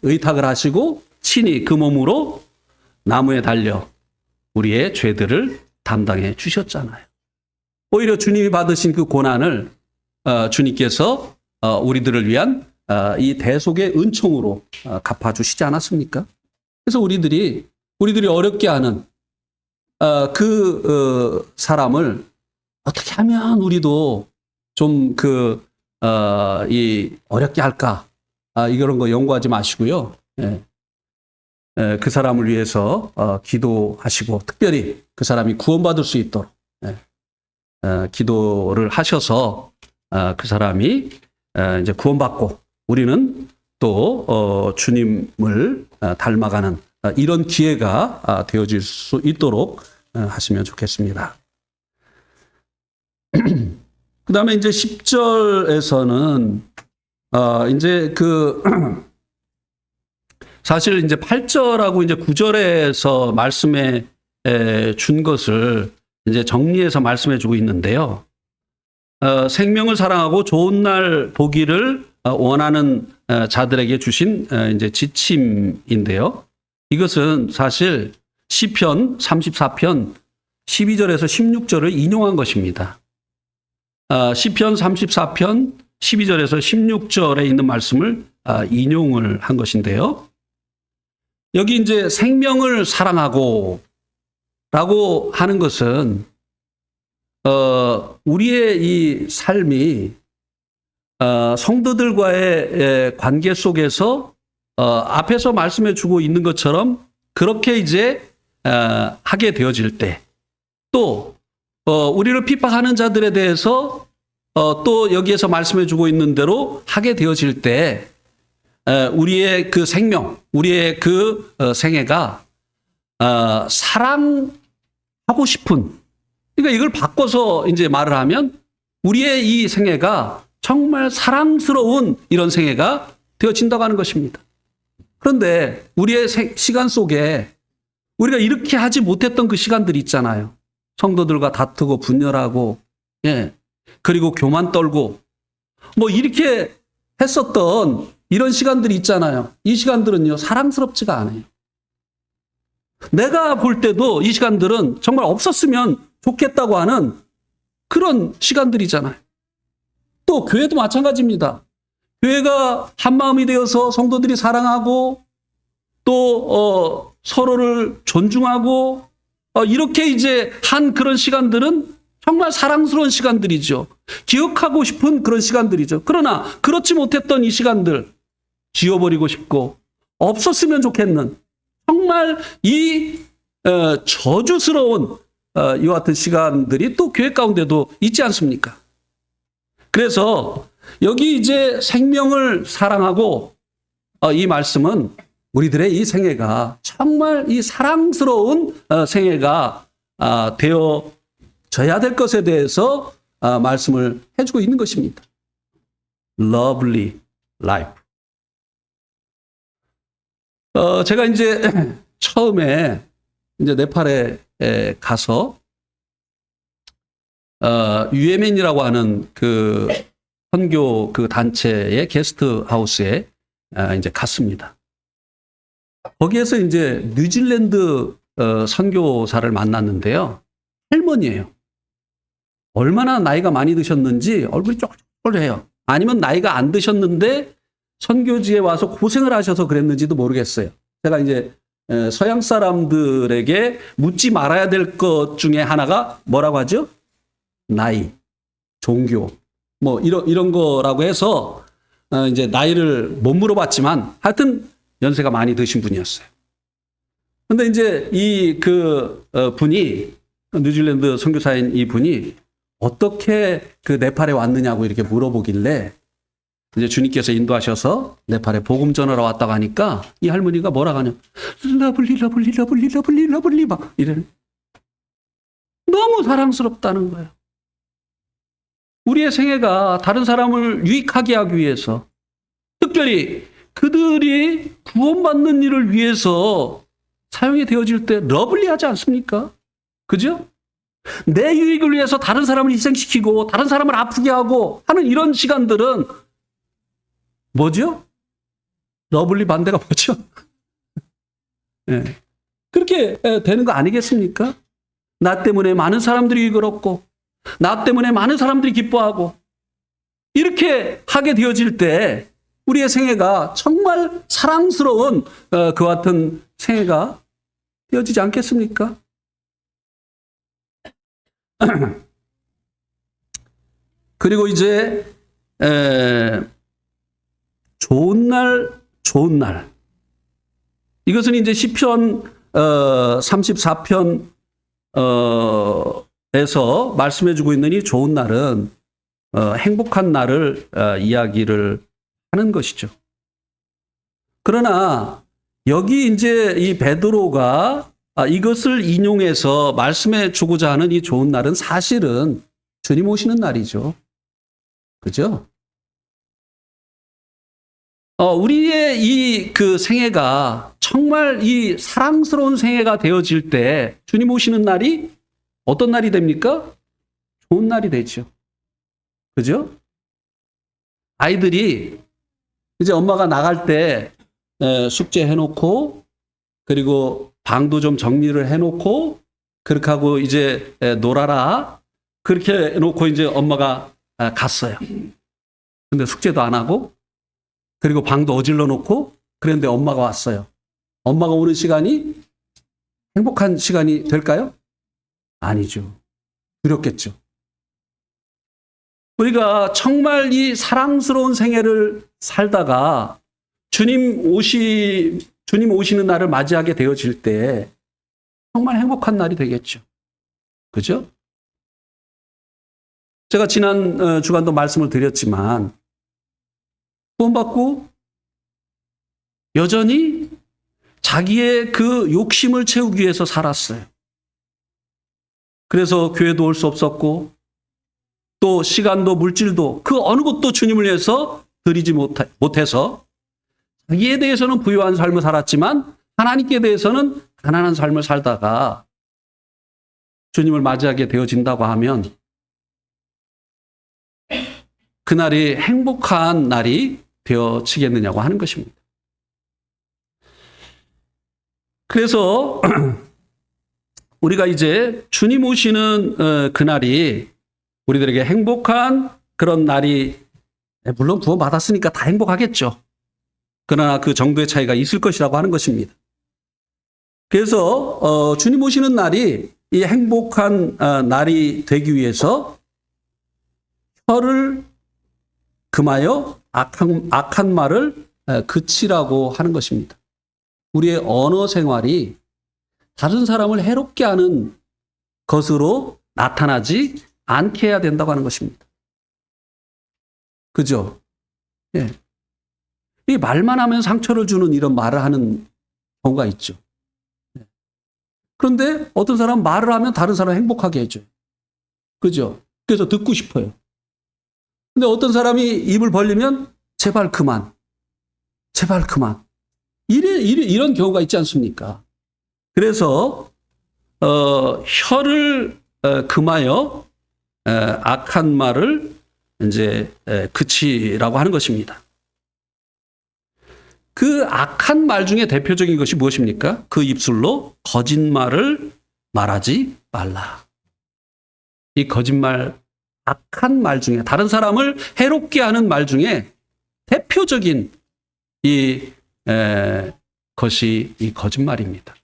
의탁을 하시고 친히 그 몸으로 나무에 달려 우리의 죄들을 담당해 주셨잖아요. 오히려 주님이 받으신 그 고난을 주님께서 우리들을 위한 이 대속의 은총으로 갚아주시지 않았습니까? 그래서 우리들이 어렵게 하는 그 사람을 어떻게 하면 우리도 좀 이 어렵게 할까? 이런 거 연구하지 마시고요. 예. 그 사람을 위해서 기도하시고 특별히 그 사람이 구원받을 수 있도록 기도를 하셔서 그 사람이 이제 구원받고 우리는 또 주님을 닮아가는 이런 기회가 되어질 수 있도록 하시면 좋겠습니다. 그 다음에 이제 10절에서는 이제 사실 이제 8절하고 이제 9절에서 말씀해 준 것을 이제 정리해서 말씀해 주고 있는데요. 생명을 사랑하고 좋은 날 보기를 원하는 자들에게 주신 이제 지침인데요. 이것은 사실 시편 34편 12절에서 16절을 인용한 것입니다. 시편 34편 12절에서 16절에 있는 말씀을 인용을 한 것인데요. 여기 이제 생명을 사랑하고 라고 하는 것은 우리의 이 삶이 성도들과의 관계 속에서 앞에서 말씀해 주고 있는 것처럼 그렇게 이제 하게 되어질 때 또 우리를 핍박하는 자들에 대해서 또 여기에서 말씀해 주고 있는 대로 하게 되어질 때 우리의 그 생명, 우리의 그 생애가 사랑하고 싶은, 그러니까 이걸 바꿔서 이제 말을 하면 우리의 이 생애가 정말 사랑스러운 이런 생애가 되어진다고 하는 것입니다. 그런데 우리의 시간 속에 우리가 이렇게 하지 못했던 그 시간들이 있잖아요. 성도들과 다투고 분열하고, 예, 그리고 교만 떨고 뭐 이렇게 했었던 이런 시간들이 있잖아요. 이 시간들은요, 사랑스럽지가 않아요. 내가 볼 때도 이 시간들은 정말 없었으면 좋겠다고 하는 그런 시간들이잖아요. 또 교회도 마찬가지입니다. 교회가 한 마음이 되어서 성도들이 사랑하고 또 서로를 존중하고 이렇게 이제 한 그런 시간들은 정말 사랑스러운 시간들이죠. 기억하고 싶은 그런 시간들이죠. 그러나 그렇지 못했던 이 시간들 지워버리고 싶고 없었으면 좋겠는 정말 이 저주스러운 이와 같은 시간들이 또 교회 가운데도 있지 않습니까? 그래서 여기 이제 생명을 사랑하고 이 말씀은 우리들의 이 생애가 정말 이 사랑스러운 생애가 되어져야 될 것에 대해서 말씀을 해주고 있는 것입니다. Lovely life. 제가 이제 처음에 이제 네팔에 가서 UMN이라고 하는 그 선교 그 단체의 게스트 하우스에 이제 갔습니다. 거기에서 이제 뉴질랜드 선교사를 만났는데요. 할머니예요. 얼마나 나이가 많이 드셨는지 얼굴이 쪼글쪼글해요. 아니면 나이가 안 드셨는데 선교지에 와서 고생을 하셔서 그랬는지도 모르겠어요. 제가 이제 서양 사람들에게 묻지 말아야 될 것 중에 하나가 뭐라고 하죠? 나이, 종교, 뭐 이런 거라고 해서 이제 나이를 못 물어봤지만 하여튼 연세가 많이 드신 분이었어요. 근데 이제 이 분이 뉴질랜드 선교사인 이 분이 어떻게 그 네팔에 왔느냐고 이렇게 물어보길래 이제 주님께서 인도하셔서 네팔에 복음 전하러 왔다고 하니까 이 할머니가 뭐라고 하냐. 러블리 막 이래. 너무 사랑스럽다는 거예요. 우리의 생애가 다른 사람을 유익하게 하기 위해서, 특별히 그들이 구원받는 일을 위해서 사용이 되어질 때 러블리하지 않습니까? 그죠? 내 유익을 위해서 다른 사람을 희생시키고 다른 사람을 아프게 하고 하는 이런 시간들은 뭐죠? 러블리 반대가 뭐죠? 네. 그렇게 되는 거 아니겠습니까? 나 때문에 많은 사람들이 유익을 얻고 나 때문에 많은 사람들이 기뻐하고 이렇게 하게 되어질 때 우리의 생애가 정말 사랑스러운 그와 같은 생애가 되어지지 않겠습니까? 그리고 이제 좋은 날 이것은 이제 시편 34편 에서 말씀해주고 있는 이 좋은 날은 행복한 날을 이야기를 하는 것이죠. 그러나 여기 이제 이 베드로가 이것을 인용해서 말씀해 주고자 하는 이 좋은 날은 사실은 주님 오시는 날이죠. 그죠? 우리의 이 생애가 정말 이 사랑스러운 생애가 되어질 때 주님 오시는 날이 어떤 날이 됩니까? 좋은 날이 되죠. 그죠? 아이들이 이제 엄마가 나갈 때 숙제 해놓고 그리고 방도 좀 정리를 해놓고 그렇게 하고 이제 놀아라 그렇게 해놓고 이제 엄마가 갔어요. 근데 숙제도 안 하고 그리고 방도 어질러 놓고 그런데 엄마가 왔어요. 엄마가 오는 시간이 행복한 시간이 될까요? 아니죠. 두렵겠죠. 우리가 정말 이 사랑스러운 생애를 살다가 주님 오시는 날을 맞이하게 되어질 때 정말 행복한 날이 되겠죠. 그죠? 제가 지난 주간도 말씀을 드렸지만 구원받고 여전히 자기의 그 욕심을 채우기 위해서 살았어요. 그래서 교회도 올 수 없었고 또 시간도 물질도 그 어느 것도 주님을 위해서 드리지 못해서 자기에 대해서는 부유한 삶을 살았지만 하나님께 대해서는 가난한 삶을 살다가 주님을 맞이하게 되어진다고 하면 그날이 행복한 날이 되어지겠느냐고 하는 것입니다. 그래서 우리가 이제 주님 오시는 그날이 우리들에게 행복한 그런 날이 물론 구원받았으니까 다 행복하겠죠. 그러나 그 정도의 차이가 있을 것이라고 하는 것입니다. 그래서 주님 오시는 날이 이 행복한 날이 되기 위해서 혀를 금하여 악한 말을 그치라고 하는 것입니다. 우리의 언어 생활이 다른 사람을 해롭게 하는 것으로 나타나지 않게 해야 된다고 하는 것입니다. 그죠? 예. 이 말만 하면 상처를 주는 이런 말을 하는 경우가 있죠. 그런데 어떤 사람은 말을 하면 다른 사람을 행복하게 해줘요. 그죠? 그래서 듣고 싶어요. 근데 어떤 사람이 입을 벌리면 제발 그만. 제발 그만. 이런 경우가 있지 않습니까? 그래서 혀를 금하여 악한 말을 이제 그치라고 하는 것입니다. 그 악한 말 중에 대표적인 것이 무엇입니까? 그 입술로 거짓말을 말하지 말라. 이 거짓말, 악한 말 중에, 다른 사람을 해롭게 하는 말 중에 대표적인 것이 이 거짓말입니다.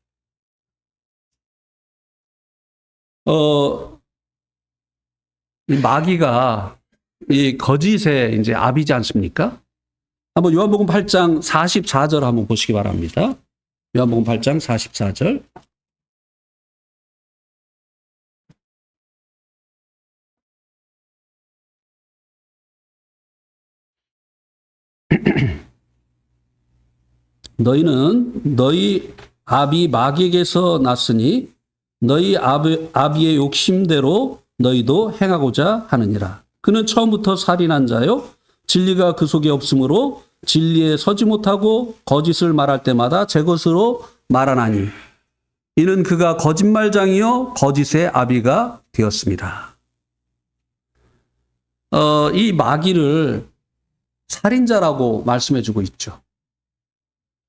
이 마귀가 이 거짓의 이제 압이지 않습니까? 한번 요한복음 8장 44절 한번 보시기 바랍니다. 요한복음 8장 44절. 너희는 너희 아비 마귀에게서 났으니 너희 아비의 욕심대로 너희도 행하고자 하느니라. 그는 처음부터 살인한 자요 진리가 그 속에 없으므로 진리에 서지 못하고 거짓을 말할 때마다 제 것으로 말하나니 이는 그가 거짓말장이요 거짓의 아비가 되었습니다. 이 마귀를 살인자라고 말씀해주고 있죠.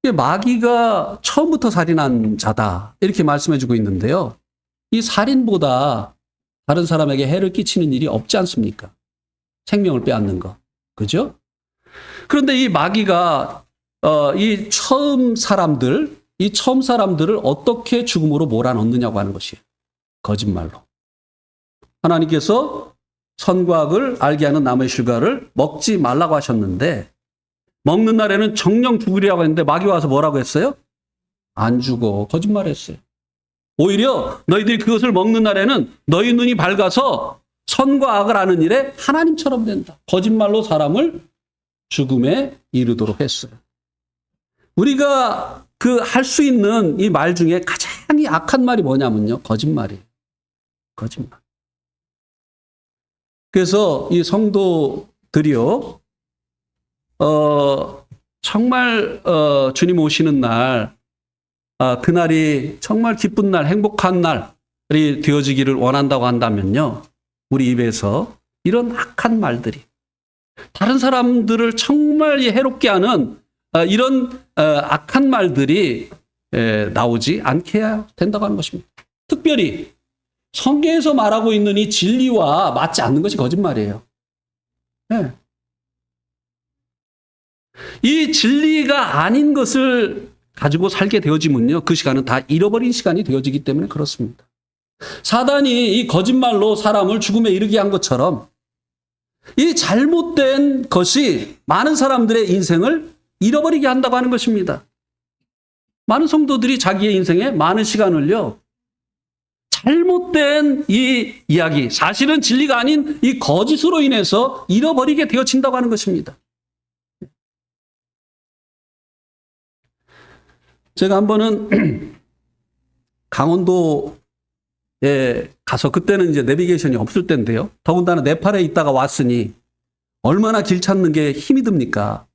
마귀가 처음부터 살인한 자다 이렇게 말씀해주고 있는데요. 이 살인보다 다른 사람에게 해를 끼치는 일이 없지 않습니까? 생명을 빼앗는 거. 그죠? 그런데 이 마귀가 이 처음 사람들을 어떻게 죽음으로 몰아넣느냐고 하는 것이에요. 거짓말로. 하나님께서 선과 악을 알게 하는 나무의 실과를 먹지 말라고 하셨는데 먹는 날에는 정령 죽으리라고 했는데 마귀 와서 뭐라고 했어요? 안 죽어. 거짓말했어요. 오히려 너희들이 그것을 먹는 날에는 너희 눈이 밝아서 선과 악을 아는 일에 하나님처럼 된다. 거짓말로 사람을 죽음에 이르도록 했어요. 우리가 그 할 수 있는 이 말 중에 가장 악한 말이 뭐냐면요. 거짓말이에요. 거짓말. 그래서 이 성도들이요. 정말 주님 오시는 날 그날이 정말 기쁜 날, 행복한 날이 되어지기를 원한다고 한다면요. 우리 입에서 이런 악한 말들이 다른 사람들을 정말 해롭게 하는 이런 악한 말들이 나오지 않게 해야 된다고 하는 것입니다. 특별히 성경에서 말하고 있는 이 진리와 맞지 않는 것이 거짓말이에요. 네. 이 진리가 아닌 것을 가지고 살게 되어지면요. 그 시간은 다 잃어버린 시간이 되어지기 때문에 그렇습니다. 사단이 이 거짓말로 사람을 죽음에 이르게 한 것처럼 이 잘못된 것이 많은 사람들의 인생을 잃어버리게 한다고 하는 것입니다. 많은 성도들이 자기의 인생에 많은 시간을요. 잘못된 이 이야기, 사실은 진리가 아닌 이 거짓으로 인해서 잃어버리게 되어진다고 하는 것입니다. 제가 한 번은 강원도에 가서 그때는 이제 내비게이션이 없을 때인데요. 더군다나 네팔에 있다가 왔으니 얼마나 길 찾는 게 힘이 듭니까?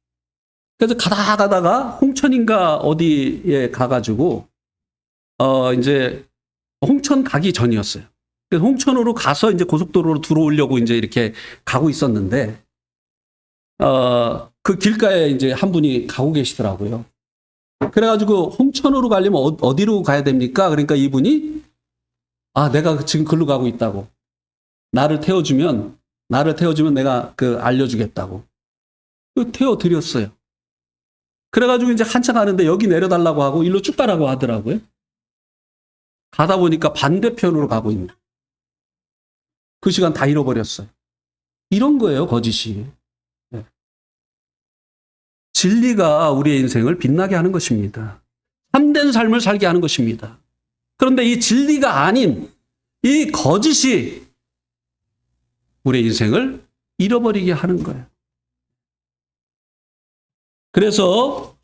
그래서 가다가 홍천인가 어디에 가가지고 이제 홍천 가기 전이었어요. 그래서 홍천으로 가서 이제 고속도로로 들어오려고 이제 이렇게 가고 있었는데 그 길가에 이제 한 분이 가고 계시더라고요. 그래가지고 홍천으로 가려면 어디로 가야 됩니까? 그러니까 이분이 내가 지금 글로 가고 있다고. 나를 태워주면 내가 알려주겠다고. 태워드렸어요. 그래가지고 이제 한참 가는데 여기 내려달라고 하고 일로 쭉 가라고 하더라고요. 가다 보니까 반대편으로 가고 있는. 그 시간 다 잃어버렸어요. 이런 거예요, 거짓이. 네. 진리가 우리의 인생을 빛나게 하는 것입니다. 참된 삶을 살게 하는 것입니다. 그런데 이 진리가 아닌 이 거짓이 우리의 인생을 잃어버리게 하는 거예요. 그래서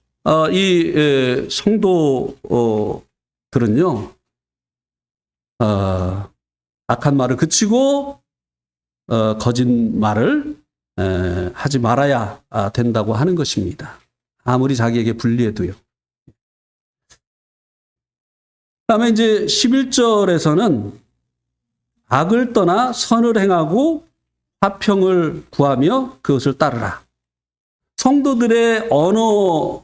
이 성도들은요, 악한 말을 그치고 거짓말을 하지 말아야 된다고 하는 것입니다. 아무리 자기에게 불리해도요. 그다음에 이제 11절에서는 악을 떠나 선을 행하고 화평을 구하며 그것을 따르라. 성도들의 언어가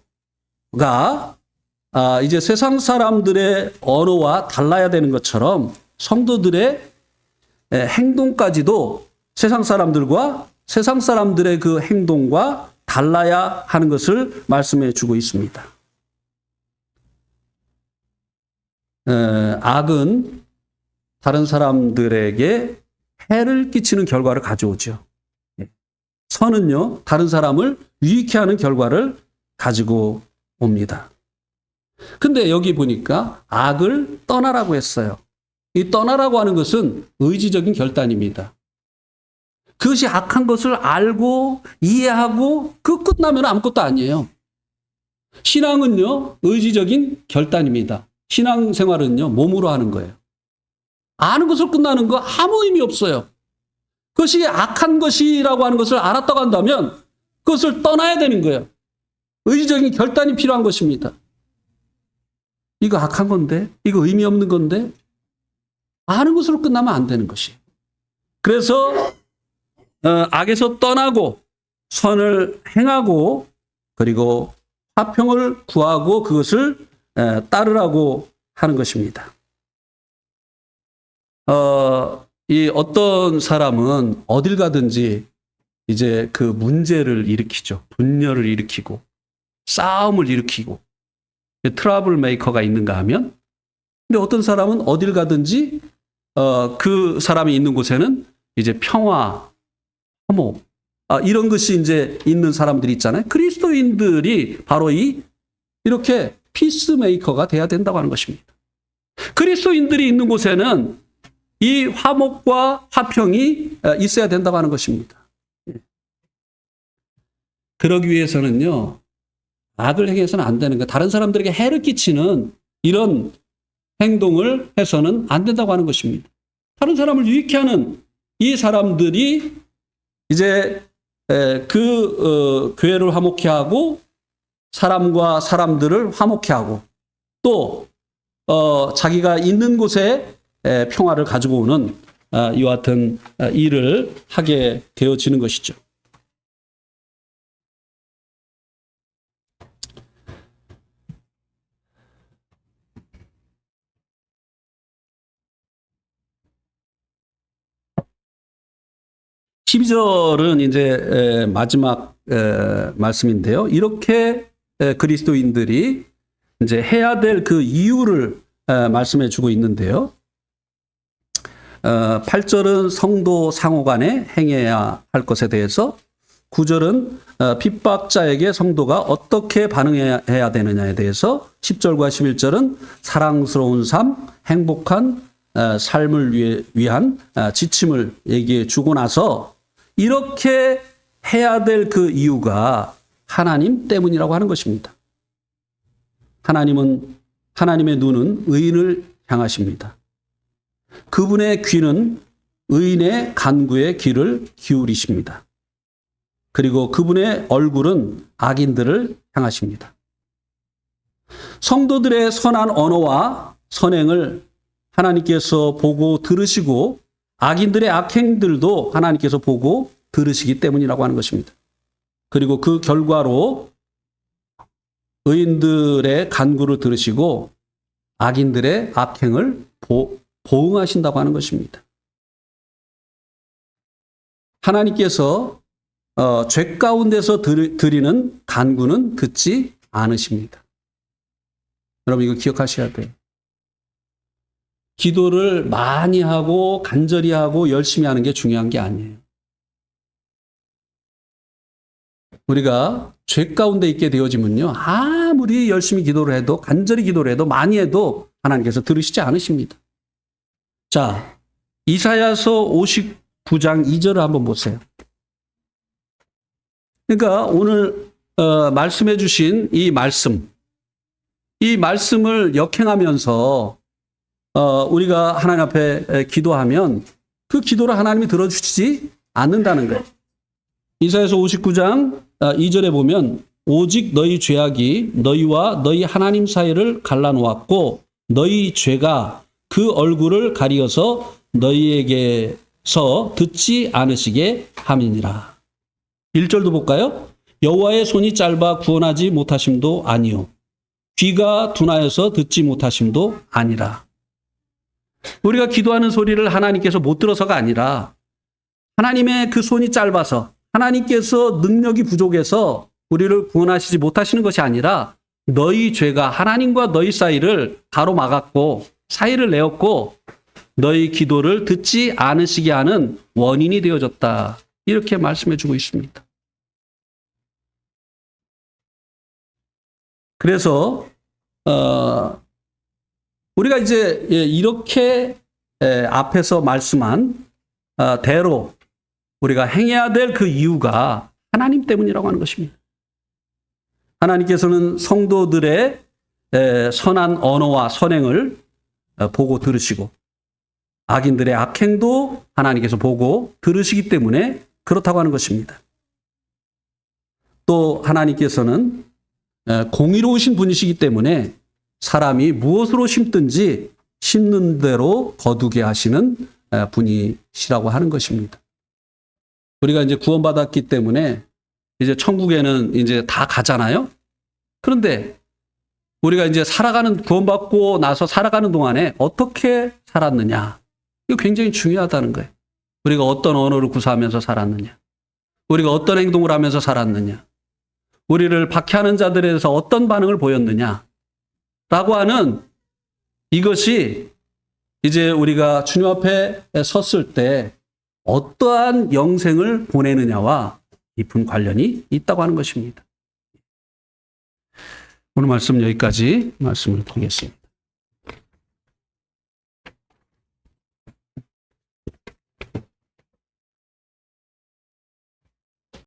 이제 세상 사람들의 언어와 달라야 되는 것처럼 성도들의 행동까지도 세상 사람들의 그 행동과 달라야 하는 것을 말씀해 주고 있습니다. 악은 다른 사람들에게 해를 끼치는 결과를 가져오죠. 선은요, 다른 사람을 유익해 하는 결과를 가지고 옵니다. 근데 여기 보니까 악을 떠나라고 했어요. 이 떠나라고 하는 것은 의지적인 결단입니다. 그것이 악한 것을 알고 이해하고 그 끝나면 아무것도 아니에요. 신앙은요, 의지적인 결단입니다. 신앙생활은요, 몸으로 하는 거예요. 아는 것으로 끝나는 거 아무 의미 없어요. 그것이 악한 것이라고 하는 것을 알았다고 한다면 그것을 떠나야 되는 거예요. 의지적인 결단이 필요한 것입니다. 이거 악한 건데, 이거 의미 없는 건데, 아는 것으로 끝나면 안 되는 것이에요. 그래서 악에서 떠나고 선을 행하고 그리고 화평을 구하고 그것을 따르라고 하는 것입니다. 이 어떤 사람은 어딜 가든지 이제 그 문제를 일으키죠. 분열을 일으키고 싸움을 일으키고 트러블 메이커가 있는가 하면, 근데 어떤 사람은 어딜 가든지 그 사람이 있는 곳에는 이제 평화, 화목, 이런 것이 이제 있는 사람들이 있잖아요. 그리스도인들이 바로 이렇게 피스메이커가 돼야 된다고 하는 것입니다. 그리스도인들이 있는 곳에는 이 화목과 화평이 있어야 된다고 하는 것입니다. 그러기 위해서는요, 악을 행해서는 안 되는 거예요. 다른 사람들에게 해를 끼치는 이런 행동을 해서는 안 된다고 하는 것입니다. 다른 사람을 유익해 하는 이 사람들이 이제 그 교회를 화목케 하고 사람과 사람들을 화목케 하고 또 자기가 있는 곳에 평화를 가지고 오는 이와 같은 일을 하게 되어지는 것이죠. (12절은) 이제 마지막 말씀인데요. 이렇게 그리스도인들이 이제 해야 될 그 이유를 말씀해 주고 있는데요. 8절은 성도 상호 간에 행해야 할 것에 대해서, 9절은 핍박자에게 성도가 어떻게 반응해야 되느냐에 대해서, 10절과 11절은 사랑스러운 삶, 행복한 삶을 위한 지침을 얘기해 주고 나서 이렇게 해야 될 그 이유가 하나님 때문이라고 하는 것입니다. 하나님의 눈은 의인을 향하십니다. 그분의 귀는 의인의 간구에 귀를 기울이십니다. 그리고 그분의 얼굴은 악인들을 향하십니다. 성도들의 선한 언어와 선행을 하나님께서 보고 들으시고 악인들의 악행들도 하나님께서 보고 들으시기 때문이라고 하는 것입니다. 그리고 그 결과로 의인들의 간구를 들으시고 악인들의 악행을 보응하신다고 하는 것입니다. 하나님께서 죄 가운데서 드리는 간구는 듣지 않으십니다. 여러분 이거 기억하셔야 돼요. 기도를 많이 하고 간절히 하고 열심히 하는 게 중요한 게 아니에요. 우리가 죄 가운데 있게 되어지면요, 아무리 열심히 기도를 해도, 간절히 기도를 해도, 많이 해도 하나님께서 들으시지 않으십니다. 자, 이사야서 59장 2절을 한번 보세요. 그러니까 오늘 말씀해 주신 이 말씀을 역행하면서 우리가 하나님 앞에 기도하면 그 기도를 하나님이 들어주시지 않는다는 거예요. 이사야서 59장 2절에 보면, 오직 너희 죄악이 너희와 너희 하나님 사이를 갈라놓았고 너희 죄가 그 얼굴을 가리어서 너희에게 듣지 않으시게 함이니라. 1절도 볼까요? 여호와의 손이 짧아 구원하지 못하심도 아니요 귀가 둔하여서 듣지 못하심도 아니라. 우리가 기도하는 소리를 하나님께서 못 들어서가 아니라 하나님의 그 손이 짧아서 하나님께서 능력이 부족해서 우리를 구원하시지 못하시는 것이 아니라 너희 죄가 하나님과 너희 사이를 가로막았고 사이를 내었고 너희 기도를 듣지 않으시게 하는 원인이 되어졌다. 이렇게 말씀해 주고 있습니다. 그래서 우리가 이제 이렇게 앞에서 말씀한 대로 우리가 행해야 될 그 이유가 하나님 때문이라고 하는 것입니다. 하나님께서는 성도들의 선한 언어와 선행을 보고 들으시고 악인들의 악행도 하나님께서 보고 들으시기 때문에 그렇다고 하는 것입니다. 또 하나님께서는 공의로우신 분이시기 때문에 사람이 무엇으로 심든지 심는 대로 거두게 하시는 분이시라고 하는 것입니다. 우리가 이제 구원받았기 때문에 이제 천국에는 이제 다 가잖아요. 그런데 우리가 이제 구원받고 나서 살아가는 동안에 어떻게 살았느냐. 이거 굉장히 중요하다는 거예요. 우리가 어떤 언어를 구사하면서 살았느냐. 우리가 어떤 행동을 하면서 살았느냐. 우리를 박해하는 자들에 대해서 어떤 반응을 보였느냐. 라고 하는 이것이 이제 우리가 주님 앞에 섰을 때 어떠한 영생을 보내느냐와 깊은 관련이 있다고 하는 것입니다. 오늘 말씀 여기까지 말씀을 드리겠습니다.